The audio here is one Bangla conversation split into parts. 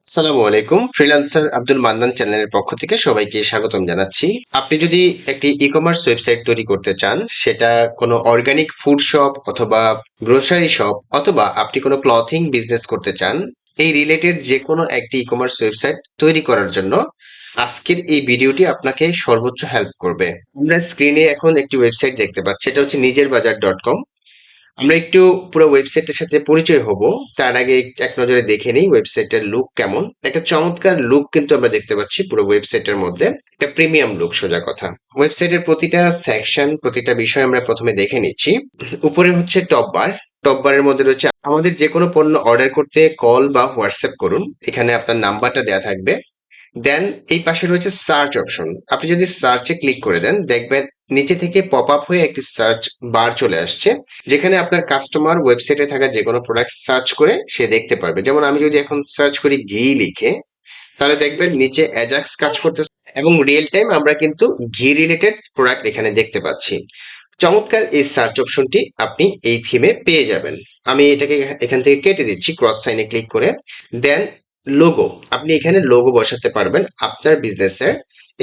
আসসালামু আলাইকুম। ফ্রিল্যান্সার আব্দুল মান্নান চ্যানেলের পক্ষ থেকে সবাইকে স্বাগতম জানাচ্ছি। আপনি যদি একটি ই-কমার্স ওয়েবসাইট তৈরি করতে চান, সেটা কোনো অর্গানিক ফুড শপ অথবা গ্রোসারি শপ অথবা আপনি কোনো ক্লথিং বিজনেস করতে চান, এই রিলেটেড যে কোনো একটি ই-কমার্স ওয়েবসাইট তৈরি করার জন্য আজকের এই ভিডিওটি আপনাকে সর্বোচ্চ হেল্প করবে। আমরা স্ক্রিনে এখন একটি ওয়েবসাইট দেখতে পাচ্ছি, এটা হচ্ছে নিজেরবাজার.com। আমরা একটু পুরো ওয়েবসাইটের সাথে পরিচয় হব। তার আগে এক নজরে দেখে নিই ওয়েবসাইটের লুক কেমন। একটা চমৎকার লুক কিন্তু আমরা দেখতে পাচ্ছি পুরো ওয়েবসাইটের মধ্যে। একটা প্রিমিয়াম লুক, সোজা কথা। ওয়েবসাইটের প্রতিটা সেকশন, প্রতিটা বিষয় আমরা প্রথমে দেখে নিচ্ছি। উপরে হচ্ছে টপ বার। টপ বারের মধ্যে রয়েছে আমাদের যে কোনো পণ্য অর্ডার করতে কল বা হোয়াটসঅ্যাপ করুন, এখানে আপনার নাম্বারটা দেওয়া থাকবে। দেন এই পাশে রয়েছে সার্চ অপশন। আপনি যদি সার্চে ক্লিক করে দেন, দেখবেন নিচে থেকে পপ আপ হয়ে একটি সার্চ বার চলে আসছে, যেখানে আপনার কাস্টমার ওয়েবসাইটে থাকা যে কোনো প্রোডাক্ট সার্চ করে সে দেখতে পারবে। যেমন আমি যদি এখন সার্চ করি ঘি লিখে, তাহলে দেখবেন নিচে অ্যাজাক্স কাজ করতেছে এবং রিয়েল টাইম আমরা কিন্তু ঘি রিলেটেড প্রোডাক্ট এখানে দেখতে পাচ্ছি। চমৎকার এই সার্চ অপশনটি আপনি এই থিমে পেয়ে যাবেন। আমি এটাকে এখান থেকে কেটে দিচ্ছি ক্রস সাইনে ক্লিক করে। দেন লোগো, আপনি এখানে লোগো বসাতে পারবেন আপনার বিজনেসের।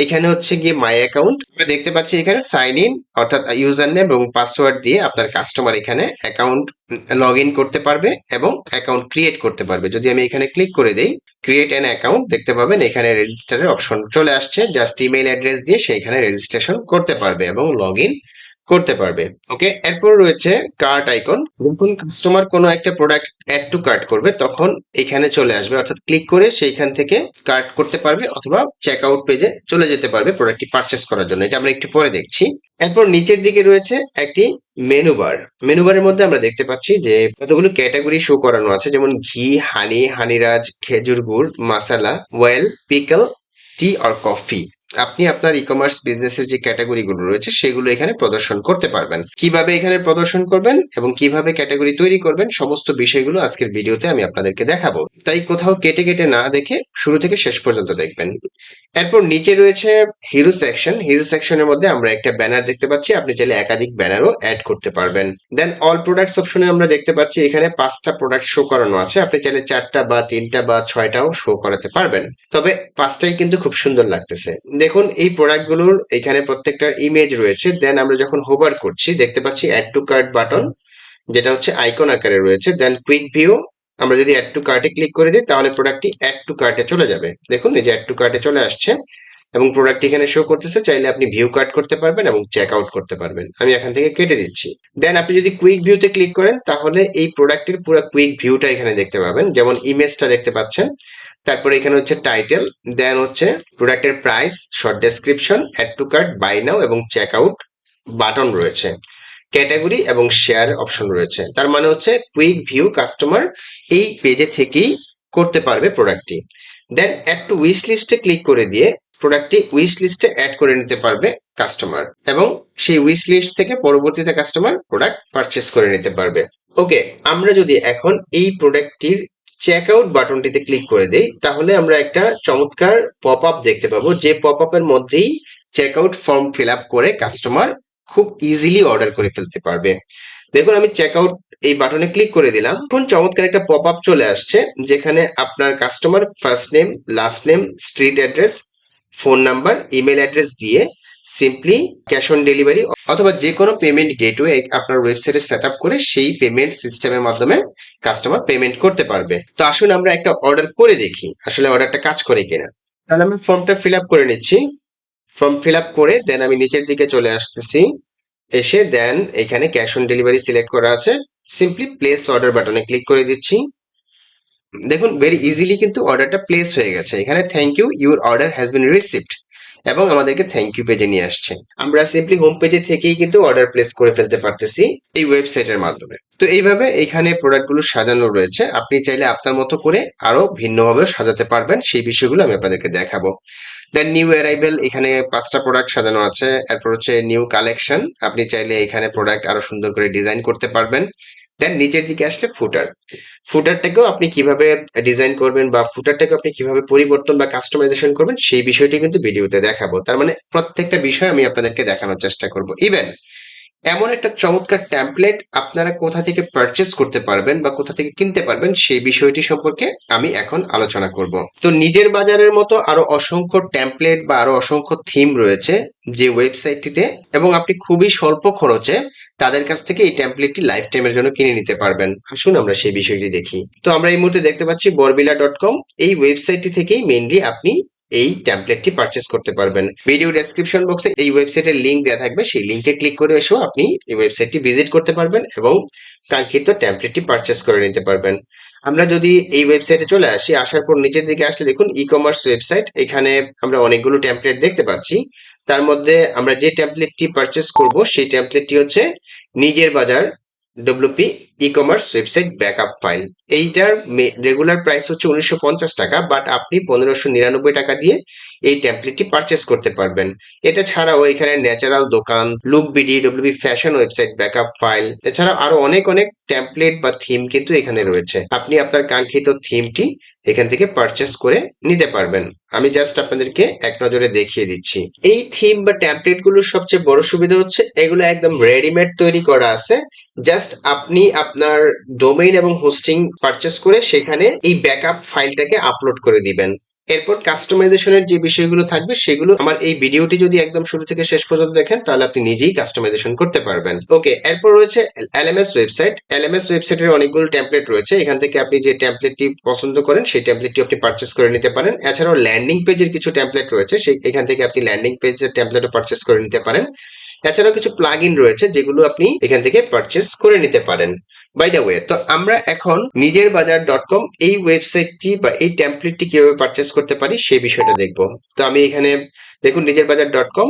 এখানে হচ্ছে গিয়ে মাই অ্যাকাউন্ট আমরা দেখতে পাচ্ছি, এখানে সাইন ইন অর্থাৎ ইউজার নেম এবং পাসওয়ার্ড দিয়ে আপনার কাস্টমার এখানে অ্যাকাউন্ট লগ ইন করতে পারবে এবং অ্যাকাউন্ট ক্রিয়েট করতে পারবে। যদি আমি এখানে ক্লিক করে দেই, ক্রিয়েট অ্যান অ্যাকাউন্ট, দেখতে পাবেন এখানে রেজিস্টারের অপশন চলে আসছে। জাস্ট ইমেইল অ্যাড্রেস দিয়ে সে এখানে রেজিস্ট্রেশন করতে পারবে এবং লগ ইন করতে পারবে। ওকে, এরপর রয়েছে কার্ট আইকন। যখন কাস্টমার কোনো একটা প্রোডাক্ট অ্যাড টু কার্ট করবে, তখন এখানে চলে আসবে, অর্থাৎ ক্লিক করে সেইখান থেকে কার্ট করতে পারবে অথবা চেক আউট পেজে চলে যেতে পারবে প্রোডাক্টটি পারচেস করার জন্য। এটা আমরা একটু পরে দেখছি। এরপর নিচের দিকে রয়েছে একটি মেনু বার। মেনু বারের মধ্যে আমরা দেখতে পাচ্ছি যে কতগুলো ক্যাটাগরি শো করানো আছে, যেমন ঘি, হানি, হানিরাজ, খেজুর গুড়, মাসালা, ওয়েল, পিকল, টি আর কফি। আপনি আপনার ই-কমার্স বিজনেসের যে ক্যাটাগরি গুলো রয়েছে সেগুলো এখানে প্রদর্শন করতে পারবেন। কিভাবে এখানে প্রদর্শন করবেন এবং কিভাবে ক্যাটাগরি তৈরি করবেন, সমস্ত বিষয়গুলো আজকের ভিডিওতে আমি আপনাদেরকে দেখাবো। তাই কোথাও কেটে কেটে না দেখে শুরু থেকে শেষ পর্যন্ত দেখবেন। এরপর নিচে রয়েছে হিরো সেকশন। হিরো সেকশনের মধ্যে আমরা একটা ব্যানার দেখতে পাচ্ছি, আপনি চাইলে একাধিক ব্যানারও অ্যাড করতে পারবেন। দেন অল প্রোডাক্টস অপশনে আমরা দেখতে পাচ্ছি এখানে 5টা প্রোডাক্ট শো করানো আছে, আপনি চাইলে 4টা বা 3টা বা 6টাও শো করাতে পারবেন। তবে 5টাই কিন্তু খুব সুন্দর লাগতেছে। দেখুন এই প্রোডাক্টগুলোর এখানে প্রত্যেকটার ইমেজ রয়েছে। দেন আমরা যখন হোভার করছি, দেখতে পাচ্ছি অ্যাড টু কার্ট বাটন, যেটা হচ্ছে আইকন আকারে রয়েছে। দেন কুইক ভিউ, আমরা যদি অ্যাড টু কার্টে ক্লিক করে দিই, তাহলে প্রোডাক্টটি অ্যাড টু কার্টে চলে যাবে। দেখুন এই যে অ্যাড টু কার্টে চলে আসছে এবং প্রোডাক্ট এখানে শো করতেছে। চাইলে আপনি ভিউ কার্ট করতে পারবেন এবং চেক আউট করতে পারবেন। আমি এখান থেকে কেটে দিচ্ছি। দেন আপনি যদি কুইক ভিউতে ক্লিক করেন, তাহলে এই প্রোডাক্টের পুরো কুইক ভিউটা এখানে দেখতে পাবেন। যেমন ইমেজটা দেখতে পাচ্ছেন, তারপরে এখানে হচ্ছে টাইটেল, দেন হচ্ছে প্রোডাক্টের price, short description, add to cart, buy now এবং চেক আউট বাটন রয়েছে। ক্যাটাগরি এবং শেয়ার অপশন রয়েছে। তার মানে হচ্ছে কুইক ভিউ কাস্টমার এই পেজে থেকেই করতে পারবে প্রোডাক্টটি। দেন অ্যাড টু উইশ লিস্টে ক্লিক করে দিয়ে প্রোডাক্টটি উইশ লিস্টে অ্যাড করে নিতে পারবে কাস্টমার এবং সেই উইশ লিস্ট থেকে পরবর্তীতে কাস্টমার প্রোডাক্ট পারচেস করে নিতে পারবে। ওকে, আমরা যদি এখন এই প্রোডাক্টটির চেক আউট বাটনটিতে ক্লিক করে দেই, তাহলে আমরা একটা চমৎকার পপ আপ দেখতে পাবো, যে পপ আপের মধ্যেই check out form fill up করে কাস্টমার খুব ইজিলি অর্ডার করে ফেলতে পারবে। দেখুন আমি চেক আউট এই বাটনে ক্লিক করে দিলাম, এখন চমৎকার একটা পপ আপ চলে আসছে, যেখানে আপনার customer first name, last name, street address, phone number, email address দিয়ে সিম্পলি ক্যাশ অন ডেলিভারি অথবা যে কোনো পেমেন্ট গেটওয়ে আপনার ওয়েবসাইটে সেট আপ করে সেই পেমেন্ট সিস্টেমের মাধ্যমে কাস্টমার পেমেন্ট করতে পারবে। তো আসুন আমরা একটা অর্ডার করে দেখি আসলে অর্ডারটা কাজ করে কিনা। তাহলে আমি ফর্মটা ফিল আপ করে নিচ্ছি। ফর্ম ফিল আপ করে দেন আমি নিচের দিকে চলে আসতেছি। এসে দেন এখানে ক্যাশ অন ডেলিভারি সিলেক্ট করা আছে, সিম্পলি প্লেস অর্ডার বাটনে ক্লিক করে দিচ্ছি। দেখুন ভেরি ইজিলি কিন্তু অর্ডারটা প্লেস হয়ে গেছে। এখানে thank you, your order has been received এবং আমাদেরকে থ্যাংক ইউ পেজে নিয়ে আসছে। আমরা সিম্পলি হোম পেজে থেকেই কিন্তু অর্ডার প্লেস করে ফেলতে পারতেছি এই ওয়েবসাইটের মাধ্যমে। তো এইভাবে এখানে প্রোডাক্টগুলো সাজানো রয়েছে, আপনি চাইলে আপনার মতো করে আরো ভিন্নভাবে সাজাতে পারবেন। সেই বিষয়গুলো আমি আপনাদেরকে দেখাবো। দেন নিউ অ্যারাইভেল, এখানে 5টা প্রোডাক্ট সাজানো আছে। এরপর হচ্ছে নিউ কালেকশন, আপনি চাইলে এখানে প্রোডাক্ট আরো সুন্দর করে ডিজাইন করতে পারবেন। দেন নিচের দিকে আসলে ফুটার, ফুটারটাকেও আপনি কিভাবে ডিজাইন করবেন বা ফুটারটাকে আপনি কিভাবে পরিবর্তন বা কাস্টমাইজেশন করবেন সেই বিষয়টি কিন্তু ভিডিওতে দেখাবো। তার মানে প্রত্যেকটা বিষয় আমি আপনাদেরকে দেখানোর চেষ্টা করব। ইভেন এমন একটা চমৎকার টেমপ্লেট আপনারা কোথা থেকে পারচেস করতে পারবেন বা কোথা থেকে কিনতে পারবেন সেই বিষয়টি সম্পর্কে আমি এখন আলোচনা করব। তো নিজের বাজারের মতো আরো অসংখ্য টেমপ্লেট বা আরো অসংখ্য থিম রয়েছে যে ওয়েবসাইটটিতে, এবং আপনি খুবই স্বল্প খরচে তাদের কাছ থেকে এই টেমপ্লেটটি লাইফ টাইমের জন্য কিনে নিতে পারবেন। আসুন আমরা সেই বিষয়টি দেখি। তো আমরা এই মুহূর্তে দেখতে পাচ্ছি বরবিলা.com, এই ওয়েবসাইটটি থেকেই মেইনলি আপনি এই টেমপ্লেটটি পারচেস করতে পারবেন। ভিডিও ডেসক্রিপশন বক্সে এই ওয়েবসাইটের লিংক দেওয়া থাকবে, সেই লিংকে ক্লিক করে এসেও আপনি এই ওয়েবসাইটটি ভিজিট করতে পারবেন এবং কাঙ্ক্ষিত টেমপ্লেটটি পারচেস করে নিতে পারবেন। আমরা যদি এই ওয়েবসাইটে চলে আসি, আসার পর নিচের দিকে আসলে দেখুন ই কমার্স ওয়েবসাইট, এখানে আমরা অনেকগুলো টেমপ্লেট দেখতে পাচ্ছি। তার মধ্যে আমরা যে টেমপ্লেটটি পারচেস করব সেই টেমপ্লেটটি হচ্ছে নিজের বাজার WP e commerce website backup file. এইটার রেগুলার প্রাইস হচ্ছে 1950 টাকা, বাট আপনি 1599 টাকা দিয়ে এই টেমপ্লেটটি পারচেস করতে পারবেন। এটা ছাড়াও এখানে ন্যাচারাল দোকান, look BD, WB fashion website backup file, এছাড়াও আরো অনেক অনেক টেমপ্লেট বা থিম কিন্তু এখানে রয়েছে। আপনি আপনার কাঙ্ক্ষিত থিমটি এখান থেকে পারচেস করে নিতে পারবেন। আমি জাস্ট আপনাদেরকে এক নজরে দেখিয়ে দিচ্ছি। এই থিম বা টেমপ্লেট গুলোর সবচেয়ে বড় সুবিধা হচ্ছে এগুলো একদম রেডিমেড তৈরি করা আছে। জাস্ট আপনি আপনার ডোমেইন এবং হোস্টিং পারচেস করে সেখানে এই ব্যাকআপ ফাইলটাকে আপলোড করে দিবেন। এরপর কাস্টমাইজেশনের যে বিষয়গুলো থাকবে সেগুলো আমার এই ভিডিওটি যদি একদম শুরু থেকে শেষ পর্যন্ত দেখেন তাহলে আপনি নিজেই কাস্টমাইজেশন করতে পারবেন। ওকে, এরপর রয়েছে এলএমএস ওয়েবসাইট। এলএমএস ওয়েবসাইটের অনেকগুলো টেমপ্লেট রয়েছে, এখান থেকে আপনি যে টেমপ্লেটটি পছন্দ করেন সেই টেমপ্লেটটি আপনি পারচেস করে নিতে পারেন। এছাড়াও ল্যান্ডিং পেজের কিছু টেমপ্লেট রয়েছে, সেই এখান থেকে আপনি ল্যান্ডিং পেজের টেমপ্লেটও পারচেস করে নিতে পারেন। এছাড়াও কিছু প্লাগইন রয়েছে যেগুলো আপনি এখান থেকে পারচেস করে নিতে পারেন। বাই দ্য ওয়ে, তো আমরা এখন নিজের বাজার.com এই ওয়েবসাইটটি বা এই টেমপ্লেটটি কিভাবে পারচেস করতে পারি সেই বিষয়টা দেখব। তো আমি এখানে দেখুন নিজের বাজার.com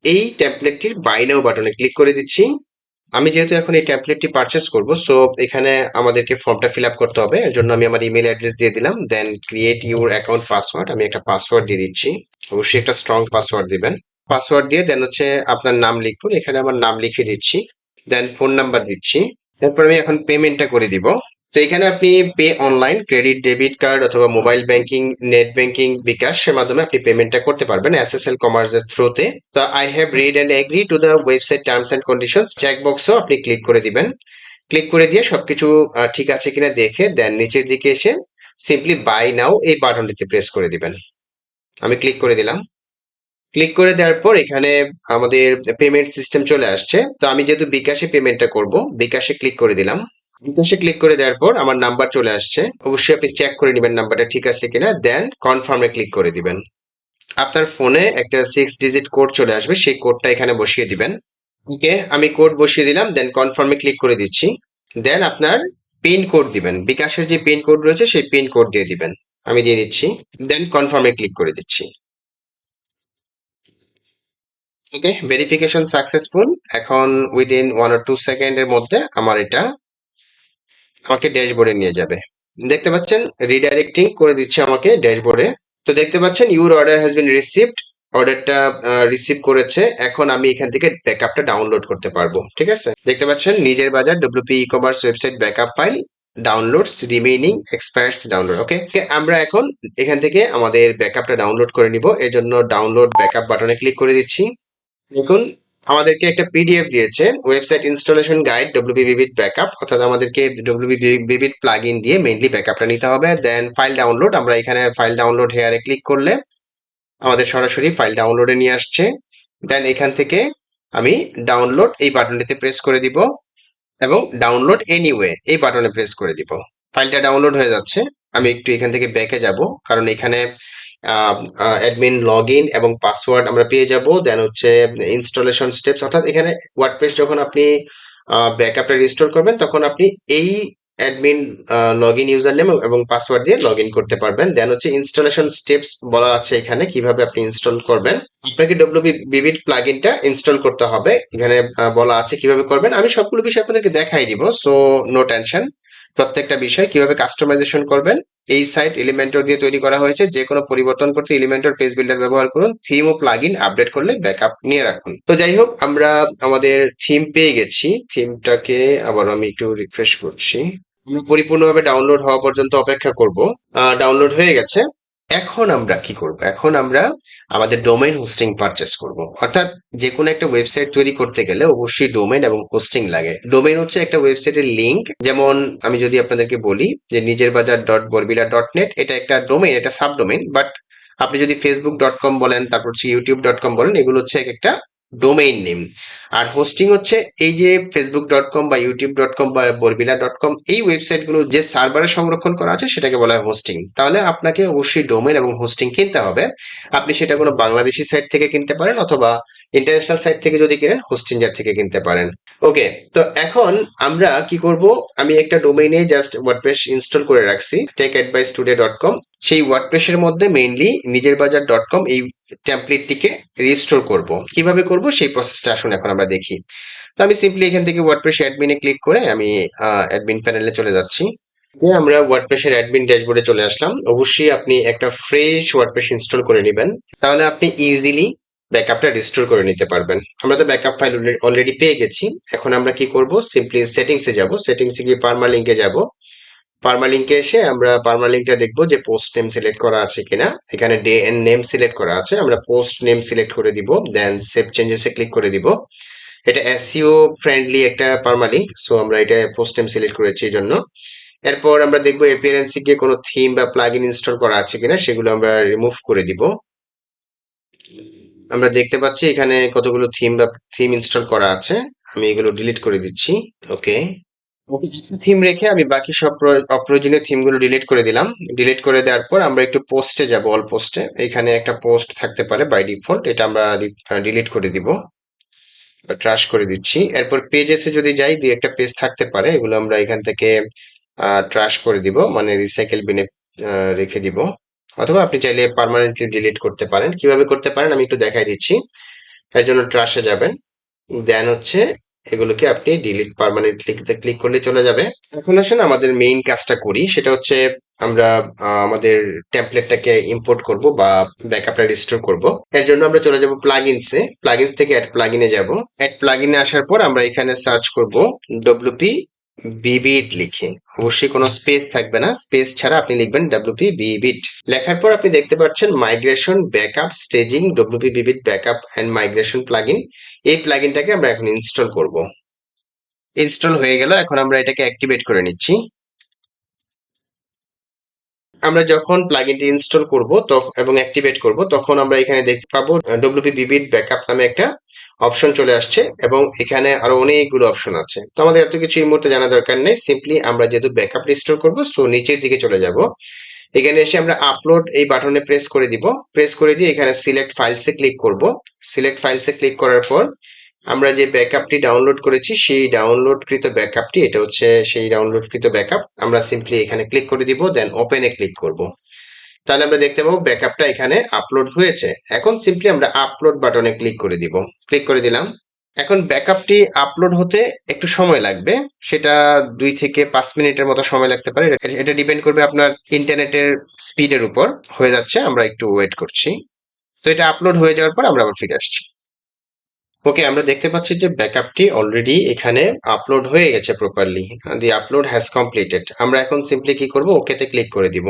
এই টেমপ্লেটটির বাই নাও বাটনে ক্লিক করে দিচ্ছি। আমি যেহেতু এখন এই টেমপ্লেটটি পারচেস করব, সো এখানে আমাদেরকে ফর্মটা ফিল আপ করতে হবে। এর জন্য আমি আমার ইমেল অ্যাড্রেস দিয়ে দিলাম, দেন ক্রিয়েট ইউর অ্যাকাউন্ট পাসওয়ার্ড, আমি একটা পাসওয়ার্ড দিয়ে দিচ্ছি। অবশ্যই একটা স্ট্রং পাসওয়ার্ড দিবেন। পাসওয়ার্ড দিয়ে দেন হচ্ছে আপনার নাম লিখুন, এখানে আমার নাম লিখে দিচ্ছি, দেন ফোন নাম্বার দিচ্ছি। এরপর আমি এখন পেমেন্টটা করে দিব। তো এখানে আপনি pay online, credit, debit card অথবা মোবাইল ব্যাংকিং, নেট ব্যাংকিং, বিকাশের মাধ্যমে আপনি পেমেন্টটা করতে পারবেন এসএসএল কমার্সের থ্রুতে। তো I have read and agree to the website terms and conditions check বক্সও আপনি ক্লিক করে দিবেন। ক্লিক করে দিয়ে সবকিছু ঠিক আছে কিনা দেখে দেন নিচের দিকে এসে সিম্পলি বাই নাও এই বাটনটিতে প্রেস করে দিবেন। আমি ক্লিক করে দিলাম। ক্লিক করে দেওয়ার পর এখানে আমাদের পেমেন্ট সিস্টেম চলে আসছে। তো আমি যেহেতু বিকাশে পেমেন্টটা করব, বিকাশে ক্লিক করে দিলাম। বিকাশে ক্লিক করে দেওয়ার পর আমার নাম্বার চলে আসছে, অবশ্যই আপনি চেক করে নেবেন নাম্বারটা ঠিক আছে কিনা, দেন কনফার্মে ক্লিক করে দিবেন। আপনার ফোনে একটা 6 ডিজিট কোড চলে আসবে, সেই কোডটা এখানে বসিয়ে দিবেন। ওকে, আমি কোড বসিয়ে দিলাম, দেন কনফার্মে ক্লিক করে দিচ্ছি। দেন আপনার পিন কোড দিবেন, বিকাশের যে পিন কোড রয়েছে সেই পিন কোড দিয়ে দিবেন। আমি দিয়ে দিচ্ছি, দেন কনফার্মে ক্লিক করে দিচ্ছি। ওকে, ভেরিফিকেশন সাকসেসফুল। এখন উইদিন 1 or 2 সেকেন্ড এর মধ্যে আমার এটা আমাকে ড্যাশবোর্ডে নিয়ে যাবে। দেখতে পাচ্ছেন রিডাইরেক্টিং করে দিচ্ছে আমাকে ড্যাশবোর্ডে। তো দেখতে পাচ্ছেন your order has been received, অর্ডারটা রিসিভ করেছে। এখন আমি এখান থেকে ব্যাকআপটা ডাউনলোড করতে পারবো। ঠিক আছে, দেখতে পাচ্ছেন নিজের বাজার WP e commerce website backup file downloads remaining expires download. Okay, আমরা এখন এখান থেকে আমাদের ব্যাকআপটা ডাউনলোড করে নিব। এজন্য ডাউনলোড ব্যাকআপ বাটনে ক্লিক করে দিচ্ছি। দেখুন আমাদেরকে একটা পিডিএফ দিয়েছে, website installation guide WP vivid backup, অর্থাৎ আমাদেরকে ডব্লিউপি ভিভিড প্লাগইন দিয়ে মেইনলি ব্যাকআপটা নিতে হবে। দেন ফাইল ডাউনলোড, আমরা এখানে ফাইল ডাউনলোড হেয়ারে ক্লিক করলে আমাদের সরাসরি ফাইল ডাউনলোডে নিয়ে আসছে। দেন এখান থেকে আমি ডাউনলোড এই বাটনটিতে প্রেস করে দিব এবং ডাউনলোড এনিওয়ে এই বাটনে প্রেস করে দিব। ফাইলটা ডাউনলোড হয়ে যাচ্ছে। আমি একটু এখান থেকে ব্যাকে যাব, কারণ এখানে অ্যাডমিন লগ ইন এবং পাসওয়ার্ড আমরা পেয়ে যাব। দেন হচ্ছে ইনস্টলেশন স্টেপস, অর্থাৎ এখানে ওয়ার্ডপ্রেস যখন আপনি ব্যাকআপটা রিস্টোর করবেন তখন আপনি এই admin log in user name এবং পাসওয়ার্ড দিয়ে লগ ইন করতে পারবেন। দেন হচ্ছে ইনস্টলেশন স্টেপস বলা আছে এখানে কিভাবে আপনি ইনস্টল করবেন। আপনাকে ডব্লিউপি ভিভিড প্লাগইনটা ইনস্টল করতে হবে, এখানে বলা আছে কিভাবে করবেন। আমি সবগুলো বিষয় আপনাদেরকে দেখাই দিব, সো নো টেনশন। প্রত্যেকটা বিষয় কিভাবে কাস্টমাইজেশন করবেন, এই সাইট এলিমেন্টর দিয়ে তৈরি করা হয়েছে। যে কোনো পরিবর্তন করতে এলিমেন্টর পেজ বিল্ডার ব্যবহার করুন। থিম ও প্লাগইন আপডেট করলে ব্যাকআপ নিয়ে রাখুন। তো যাই হোক, আমরা আমাদের থিম পেয়ে গেছি। থিমটাকে আবার আমি একটু রিফ্রেশ করছি। আমরা পরিপূর্ণভাবে ডাউনলোড হওয়া পর্যন্ত অপেক্ষা করব। ডাউনলোড হয়ে গেছে। এখন আমরা কি করব? এখন আমরা আমাদের ডোমেইন হোস্টিং পারচেজ করব। অর্থাৎ যে কোনো একটা ওয়েবসাইট তৈরি করতে গেলে অবশ্যই ডোমেইন এবং হোস্টিং লাগে। ডোমেইন হচ্ছে একটা ওয়েবসাইটের লিংক। যেমন আমি যদি আপনাদেরকে বলি যে নিজের বাজার ডট বরবিলা ডট নেট, এটা একটা ডোমেইন, এটা সাব ডোমেইন। বাট আপনি যদি ফেসবুক ডট কম বলেন, তারপর হচ্ছে ইউটিউব ডট কম বলেন, এগুলো হচ্ছে এক একটা ডোমেইন নেম। আর হোস্টিং হচ্ছে এই যে ফেসবুক ডট কম বা ইউটিউব ডট কম বা বরবিলা ডট কম, এই ওয়েবসাইটগুলো যে সার্ভারে সংরক্ষণ করা আছে সেটাকে বলা হয় হোস্টিং। তাহলে আপনাকে অবশ্যই ডোমেইন এবং হোস্টিং কিনতে হবে। আপনি সেটা কোনো বাংলাদেশি সাইট থেকে কিনতে পারেন, অথবা ইন্টারন্যাশনাল সাইট থেকে যদি কিনেন হোস্টিঞ্জার থেকে কিনতে পারেন। ওকে, তো এখন আমরা কি করব? আমি একটা ডোমেইনে জাস্ট ওয়ার্ডপ্রেস ইনস্টল করে রাখছি, techadvicetoday.com। সেই ওয়ার্ডপ্রেসের মধ্যে মেইনলি নিজের বাজার ডট কম এই টেমপ্লেটটিকে রিস্টোর করব। কিভাবে করব সেই প্রসেসটা আসুন এখন আমরা দেখি। তো আমি সিম্পলি এখান থেকে ওয়ার্ডপ্রেস অ্যাডমিনে ক্লিক করে আমি অ্যাডমিন প্যানেলে চলে যাচ্ছি। আমরা ওয়ার্ডপ্রেসের অ্যাডমিন ড্যাশবোর্ডে চলে আসলাম। অবশ্যই আপনি একটা ফ্রেশ ওয়ার্ডপ্রেস ইনস্টল করে নেবেন, তাহলে আপনি ইজিলি ব্যাকআপটা রিস্টোর করে নিতে পারবেন। আমরা তো ব্যাকআপ ফাইল অলরেডি পেয়ে গেছি। এখন আমরা কি করব? সিম্পলি সেটিংসে যাব, সেটিংসে গিয়ে পার্মালিঙ্কে যাব। পার্মালিঙ্কে এসে আমরা পার্মালিঙ্কটা দেখব যে পোস্ট নেম সিলেক্ট করা আছে কিনা। এখানে ডে এন্ড নেম সিলেক্ট করা আছে, আমরা পোস্ট নেম সিলেক্ট করে দিব, দেন সেভ চেঞ্জেসে ক্লিক করে দিব। এটা এসইও ফ্রেন্ডলি একটা পার্মালিঙ্ক, সো আমরা এটা পোস্ট নেম সিলেক্ট করেছি এই জন্য। এরপর আমরা দেখবো এপিয়ারেন্সে গিয়ে কোনো থিম বা প্লাগইন ইনস্টল করা আছে কিনা, সেগুলো আমরা রিমুভ করে দিব। আমরা দেখতে পাচ্ছি এখানে কতগুলো থিম বা থিম ইনস্টল করা আছে, আমি এগুলো ডিলিট করে দিচ্ছি। ওকে, থিম রেখে আমি বাকি সব অপ্রয়োজনীয় থিমগুলো ডিলিট করে দিলাম। ডিলিট করে দেওয়ার পর আমরা একটু পোস্টে যাব, অল পোস্টে। এখানে একটা পোস্ট থাকতে পারে বাই ডিফল্ট, এটা আমরা ডিলিট করে দিব, ট্রাশ করে দিচ্ছি। এরপর পেজেসে যদি যাই, দুই একটা পেজ থাকতে পারে, এগুলো আমরা এখান থেকে ট্রাশ করে দিব, মানে রিসাইকেল বিনে রেখে দিব। অথবা আপনি চাইলে পার্মানেন্টলি ডিলিট করতে পারেন। কিভাবে করতে পারেন আমি একটু দেখাই দিচ্ছি। এর জন্য ট্রাশে যাবেন, দেন হচ্ছে এগুলোকে আপনি ডিলিট পার্মানেন্টলি ক্লিক করলে চলে যাবে। এখন আসেন আমাদের মেইন কাজটা করি, সেটা হচ্ছে আমরা আমাদের টেমপ্লেটটাকে ইম্পোর্ট করব বা ব্যাকআপটা রিস্টোর করব। এর জন্য আমরা চলে যাব প্লাগইনসে, প্লাগইনস থেকে অ্যাড প্লাগইনে যাব। অ্যাড প্লাগইনে আসার পর আমরা এখানে সার্চ করব ডব্লিউপি বিবিট লিখে। অবশ্যই কোনো স্পেস থাকবে না, স্পেস ছাড়া আপনি লিখবেন ডব্লিউপি বিবিট। লেখার পর আপনি দেখতে পাচ্ছেন মাইগ্রেশন ব্যাকআপ স্টেজিং ডব্লিউপি বিবিট ব্যাকআপ এন্ড মাইগ্রেশন প্লাগইন। এই প্লাগইনটাকে আমরা এখন ইনস্টল করব। ইনস্টল হয়ে গেল, এখন আমরা এটাকে অ্যাক্টিভেট করে নিচ্ছি। আমরা যখন প্লাগইনটি ইনস্টল করব এবং অ্যাক্টিভেট করব, তখন আমরা এখানে দেখতে পাবো ডব্লিউপি বিবিট ব্যাকআপ নামে একটা অপশন চলে আসছে, এবং এখানে আরো অনেকগুলো অপশন আছে। তো আমাদের এত কিছু এই মুহূর্তে জানা দরকার নেই, সিম্পলি আমরা যেহেতু ব্যাকআপ রিস্টোর করব, সো নিচের দিকে চলে যাব। এখানে এসে আমরা আপলোড এই বাটনে প্রেস করে দিব। প্রেস করে দিয়ে এখানে সিলেক্ট ফাইলসে ক্লিক করব। সিলেক্ট ফাইলসে ক্লিক করার পর আমরা যে ব্যাকআপটি ডাউনলোড করেছি, সেই ডাউনলোডকৃত ব্যাকআপটি, এটা হচ্ছে সেই ডাউনলোডকৃত ব্যাকআপ। আমরা সিম্পলি এখানে ক্লিক করে দিব, দেন ওপেনে ক্লিক করব। তাহলে আমরা দেখতে পাবো ব্যাকআপটা এখানে আপলোড হয়েছে। এখন সিম্পলি আমরা আপলোড বাটনে ক্লিক করে দিব। ক্লিক করে দিলাম। এখন ব্যাকআপটি আপলোড হতে একটু সময় লাগবে, সেটা 2 থেকে 5 মিনিটের মতো সময় লাগতে পারে। এটা ডিপেন্ড করবে আপনার ইন্টারনেটের স্পিডের উপর। হয়ে যাচ্ছে, আমরা একটু ওয়েট করছি। তো এটা আপলোড হয়ে যাওয়ার পর আমরা আবার ফিরে আসছি। ওকে, আমরা দেখতে পাচ্ছি যে ব্যাকআপটি অলরেডি এখানে আপলোড হয়ে গেছে properly. The upload has completed. আমরা এখন সিম্পলি কি করব? ওকেতে ক্লিক করে দিব।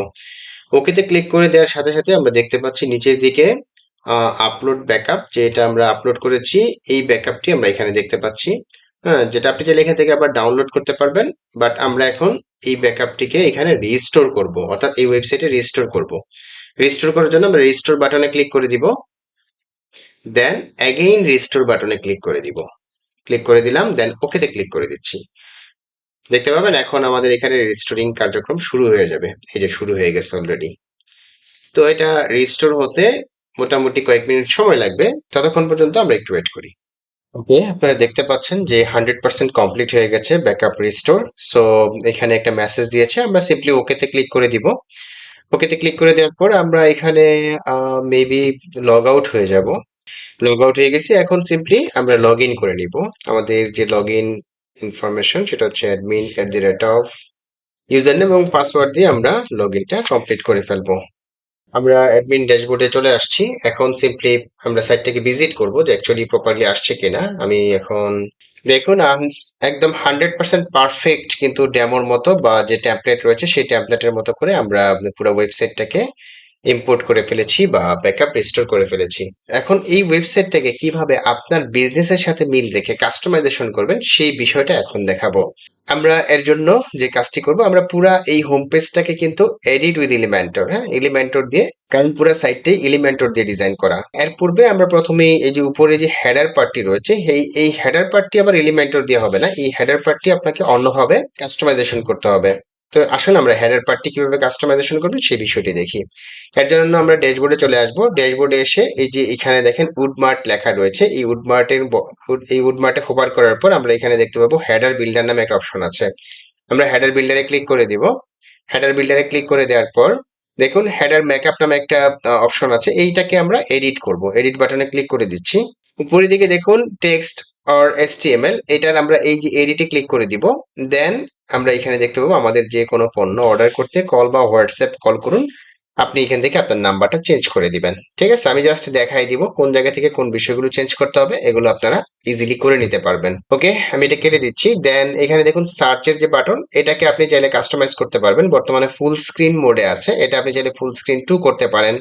ওকেতে ক্লিক করে দেওয়ার সাথে সাথে আমরা দেখতে পাচ্ছি নিচের দিকে আপলোড ব্যাকআপ, যেটা আমরা আপলোড করেছি, এই ব্যাকআপটি আমরা এখানে দেখতে পাচ্ছি। হ্যাঁ, যেটা আপনি চাইলে এখান থেকে আবার ডাউনলোড করতে পারবেন। বাট আমরা এখন এই ব্যাকআপটিকে এখানে রিস্টোর করব, অর্থাৎ এই ওয়েবসাইটে রিস্টোর করব। রিস্টোর করার জন্য আমরা রিস্টোর বাটনে ক্লিক করে দিব, দেন অ্যাগেইন রিস্টোর বাটনে ক্লিক করে দিব। ক্লিক করে দিলাম, দেন ওকেতে ক্লিক করে দিচ্ছি। দেখতে পাবেন এখন আমাদের এখানে রিস্টোরিং কার্যক্রম শুরু হয়ে যাবে। এই যে শুরু হয়ে গেছে অলরেডি। তো এটা রিস্টোর হতে মোটামুটি কয়েক মিনিট সময় লাগবে, ততক্ষণ পর্যন্ত আমরা একটু ওয়েট করি। ওকে, আপনারা দেখতে পাচ্ছেন যে 100% কমপ্লিট হয়ে গেছে ব্যাকআপ রিস্টোর। সো এখানে একটা মেসেজ দিয়েছে, আমরা সিম্পলি ওকেতে ক্লিক করে দিব। ওকেতে ক্লিক করে দেওয়ার পর আমরা এখানে মেবি লগ আউট হয়ে যাব। লগ আউট হয়ে গেছি, এখন সিম্পলি আমরা লগ ইন করে নিব। আমাদের যে লগ ইন ইনফরমেশন, সেটা হচ্ছে admin@of ইউজার নেম এবং পাসওয়ার্ড দিয়ে আমরা লগ ইনটা কমপ্লিট করে ফেলবো। আমরা অ্যাডমিন ড্যাশবোর্ডে চলে আসছি। এখন সিম্পলি আমরা সাইটটাকে ভিজিট করব যে অ্যাকচুয়ালি প্রপারলি আসছে কিনা। আমি এখন দেখুন একদম 100% পারফেক্ট, কিন্তু ডেমোর মতো বা যে টেমপ্লেট রয়েছে সেই টেমপ্লেটের মতো করে আমরা পুরো ওয়েবসাইটটাকে ইম্পোর্ট করে ফেলেছি বা ব্যাকআপ রিস্টোর করে ফেলেছি। এখন এই ওয়েবসাইটটাকে কিভাবে আপনার বিজনেসের সাথে মিল রেখে কাস্টমাইজেশন করবেন সেই বিষয়টা এখন দেখাবো। আমরা এর জন্য যে কাজটি করব, আমরা পুরা এই হোম পেজটাকে কিন্তু এডিট উইথ এলিমেন্টর, হ্যাঁ, এলিমেন্টর দিয়ে, কারণ পুরো সাইটটাই এলিমেন্টর দিয়ে ডিজাইন করা। এর পূর্বে আমরা প্রথমে এই যে উপরে যে হেডার পার্টটি রয়েছে, এই হেডার পার্টটি আবার এলিমেন্টর দিয়ে হবে না, এই হেডার পার্টটি আপনাকে অন্যভাবে কাস্টমাইজেশন করতে হবে। তো আসুন আমরা হেডার পার্টটি কিভাবে কাস্টমাইজেশন করবেন সেই বিষয়টি দেখি। এর জন্য আমরা ড্যাশবোর্ডে চলে আসব। ড্যাশবোর্ডে এসে এই যে এখানে দেখেন উডমার্ট লেখা রয়েছে, এই উডমার্টে হোভার করার পর আমরা এখানে দেখতে পাবো হেডার বিল্ডার নামে একটা অপশন আছে। আমরা হেডার বিল্ডারে ক্লিক করে দিব। হেডার বিল্ডারে ক্লিক করে দেওয়ার পর দেখুন হেডার মেকআপ নামে একটা অপশন আছে, এইটাকে আমরা এডিট করব। এডিট বাটনে ক্লিক করে দিচ্ছি। উপরের দিকে দেখুন টেক্সট অর HTML, এটার আমরা এই যে এডিটে ক্লিক করে দিব। দেন আমরা এখানে দেখতে পাবো আমাদের যে কোনো পণ্য অর্ডার করতে কল বা হোয়াটসঅ্যাপ কল করুন, আপনি এখান থেকে আপনার নাম্বারটা চেঞ্জ করে দিবেন। ঠিক আছে, আমি জাস্ট দেখাই দিব কোন জায়গা থেকে কোন বিষয়গুলো চেঞ্জ করতে হবে, এগুলো আপনারা ইজিলি করে নিতে পারবেন। ওকে, আমি এটা কেটে দিচ্ছি। দেন এখানে দেখুন সার্চের যে বাটন, এটাকে আপনি চাইলে কাস্টমাইজ করতে পারবেন। বর্তমানে ফুল স্ক্রিন মোডে আছে, এটা আপনি চাইলে ফুল স্ক্রিন 2 করতে পারেন,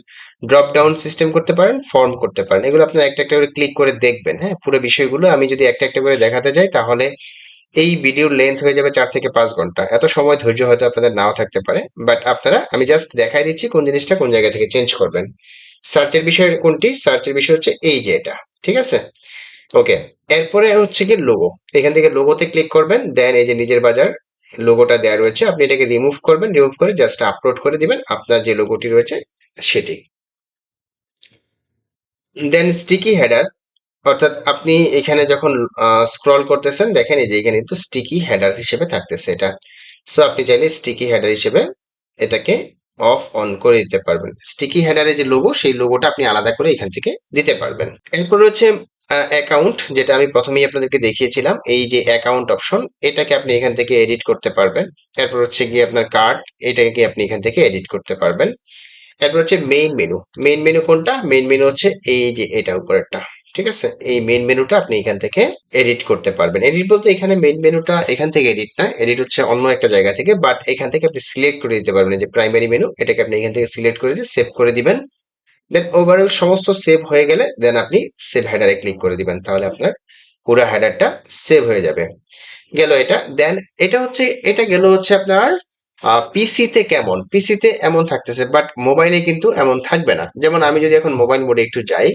ড্রপ ডাউন সিস্টেম করতে পারেন, ফর্ম করতে পারেন। এগুলো আপনারা একটা একটা করে ক্লিক করে দেখবেন। হ্যাঁ, পুরো বিষয়গুলো আমি যদি একটা একটা করে দেখাতে যাই তাহলে এই ভিডিওর লেন্থ হয়ে যাবে 4 থেকে 5 ঘন্টা। এত সময় ধৈর্য হয়তো আপনাদের নাও থাকতে পারে, বাট আপনারা, আমি জাস্ট দেখাই দিচ্ছি কোন জিনিসটা কোন জায়গা থেকে চেঞ্জ করবেন। সার্চের বিষয় কোনটি? সার্চের বিষয় হচ্ছে এই যে এটা। ঠিক আছে, ওকে। এরপরে হচ্ছে কি লোগো, এখান থেকে লোগোতে ক্লিক করবেন। দেন এই যে নিজের বাজার লোগোটা দেওয়া রয়েছে, আপনি এটাকে রিমুভ করবেন। রিমুভ করে জাস্ট আপলোড করে দিবেন আপনার যে লোগোটি রয়েছে সেটি। দেন স্টিকি হেডার, অর্থাৎ আপনি এখানে যখন স্ক্রল করতেছেন দেখেন এই যে এখানে কিন্তু স্টিকি হেডার হিসেবে থাকতেছে এটা। সো আপনি চাইলে স্টিকি হেডার হিসেবে এটাকে অফ অন করে দিতে পারবেন। স্টিকি হেডারে যে লোগো, সেই লোগোটা আপনি আলাদা করে এখান থেকে দিতে পারবেন। এরপর হচ্ছে অ্যাকাউন্ট, যেটা আমি প্রথমেই আপনাদেরকে দেখিয়েছিলাম, এই যে অ্যাকাউন্ট অপশন, এটাকে আপনি এখান থেকে এডিট করতে পারবেন। এরপর হচ্ছে গিয়ে আপনার কার্ড, এটাকে আপনি এখান থেকে এডিট করতে পারবেন। তারপর হচ্ছে মেইন মেনু। মেইন মেনু কোনটা? মেইন মেনু হচ্ছে এই যে এটা উপরেরটা। ঠিক আছে, এই মেইন মেনুটা আপনি এখান থেকে এডিট করতে পারবেন। এডিট বলতে এখানে মেইন মেনুটা এখান থেকে এডিট না, এডিট হচ্ছে অন্য একটা জায়গা থেকে, বাট এখান থেকে আপনি সিলেক্ট করে দিতে পারবেন। এই যে প্রাইমারি মেনু, এটাকে আপনি এখান থেকে সিলেক্ট করে দিয়ে সেভ করে দিবেন। দেন ওভারঅল সমস্ত সেভ হয়ে গেলে দেন আপনি সেভ হেডারে ক্লিক করে দিবেন, তাহলে আপনার পুরো হেডারটা সেভ হয়ে যাবে। গেল এটা। দেন এটা হচ্ছে, এটা গেল হচ্ছে আপনার পিসিতে কেমন, পিসিতে এমন থাকতেছে, বাট মোবাইলে কিন্তু এমন থাকবে না। যেমন আমি যদি এখন মোবাইল মোডে একটু যাই,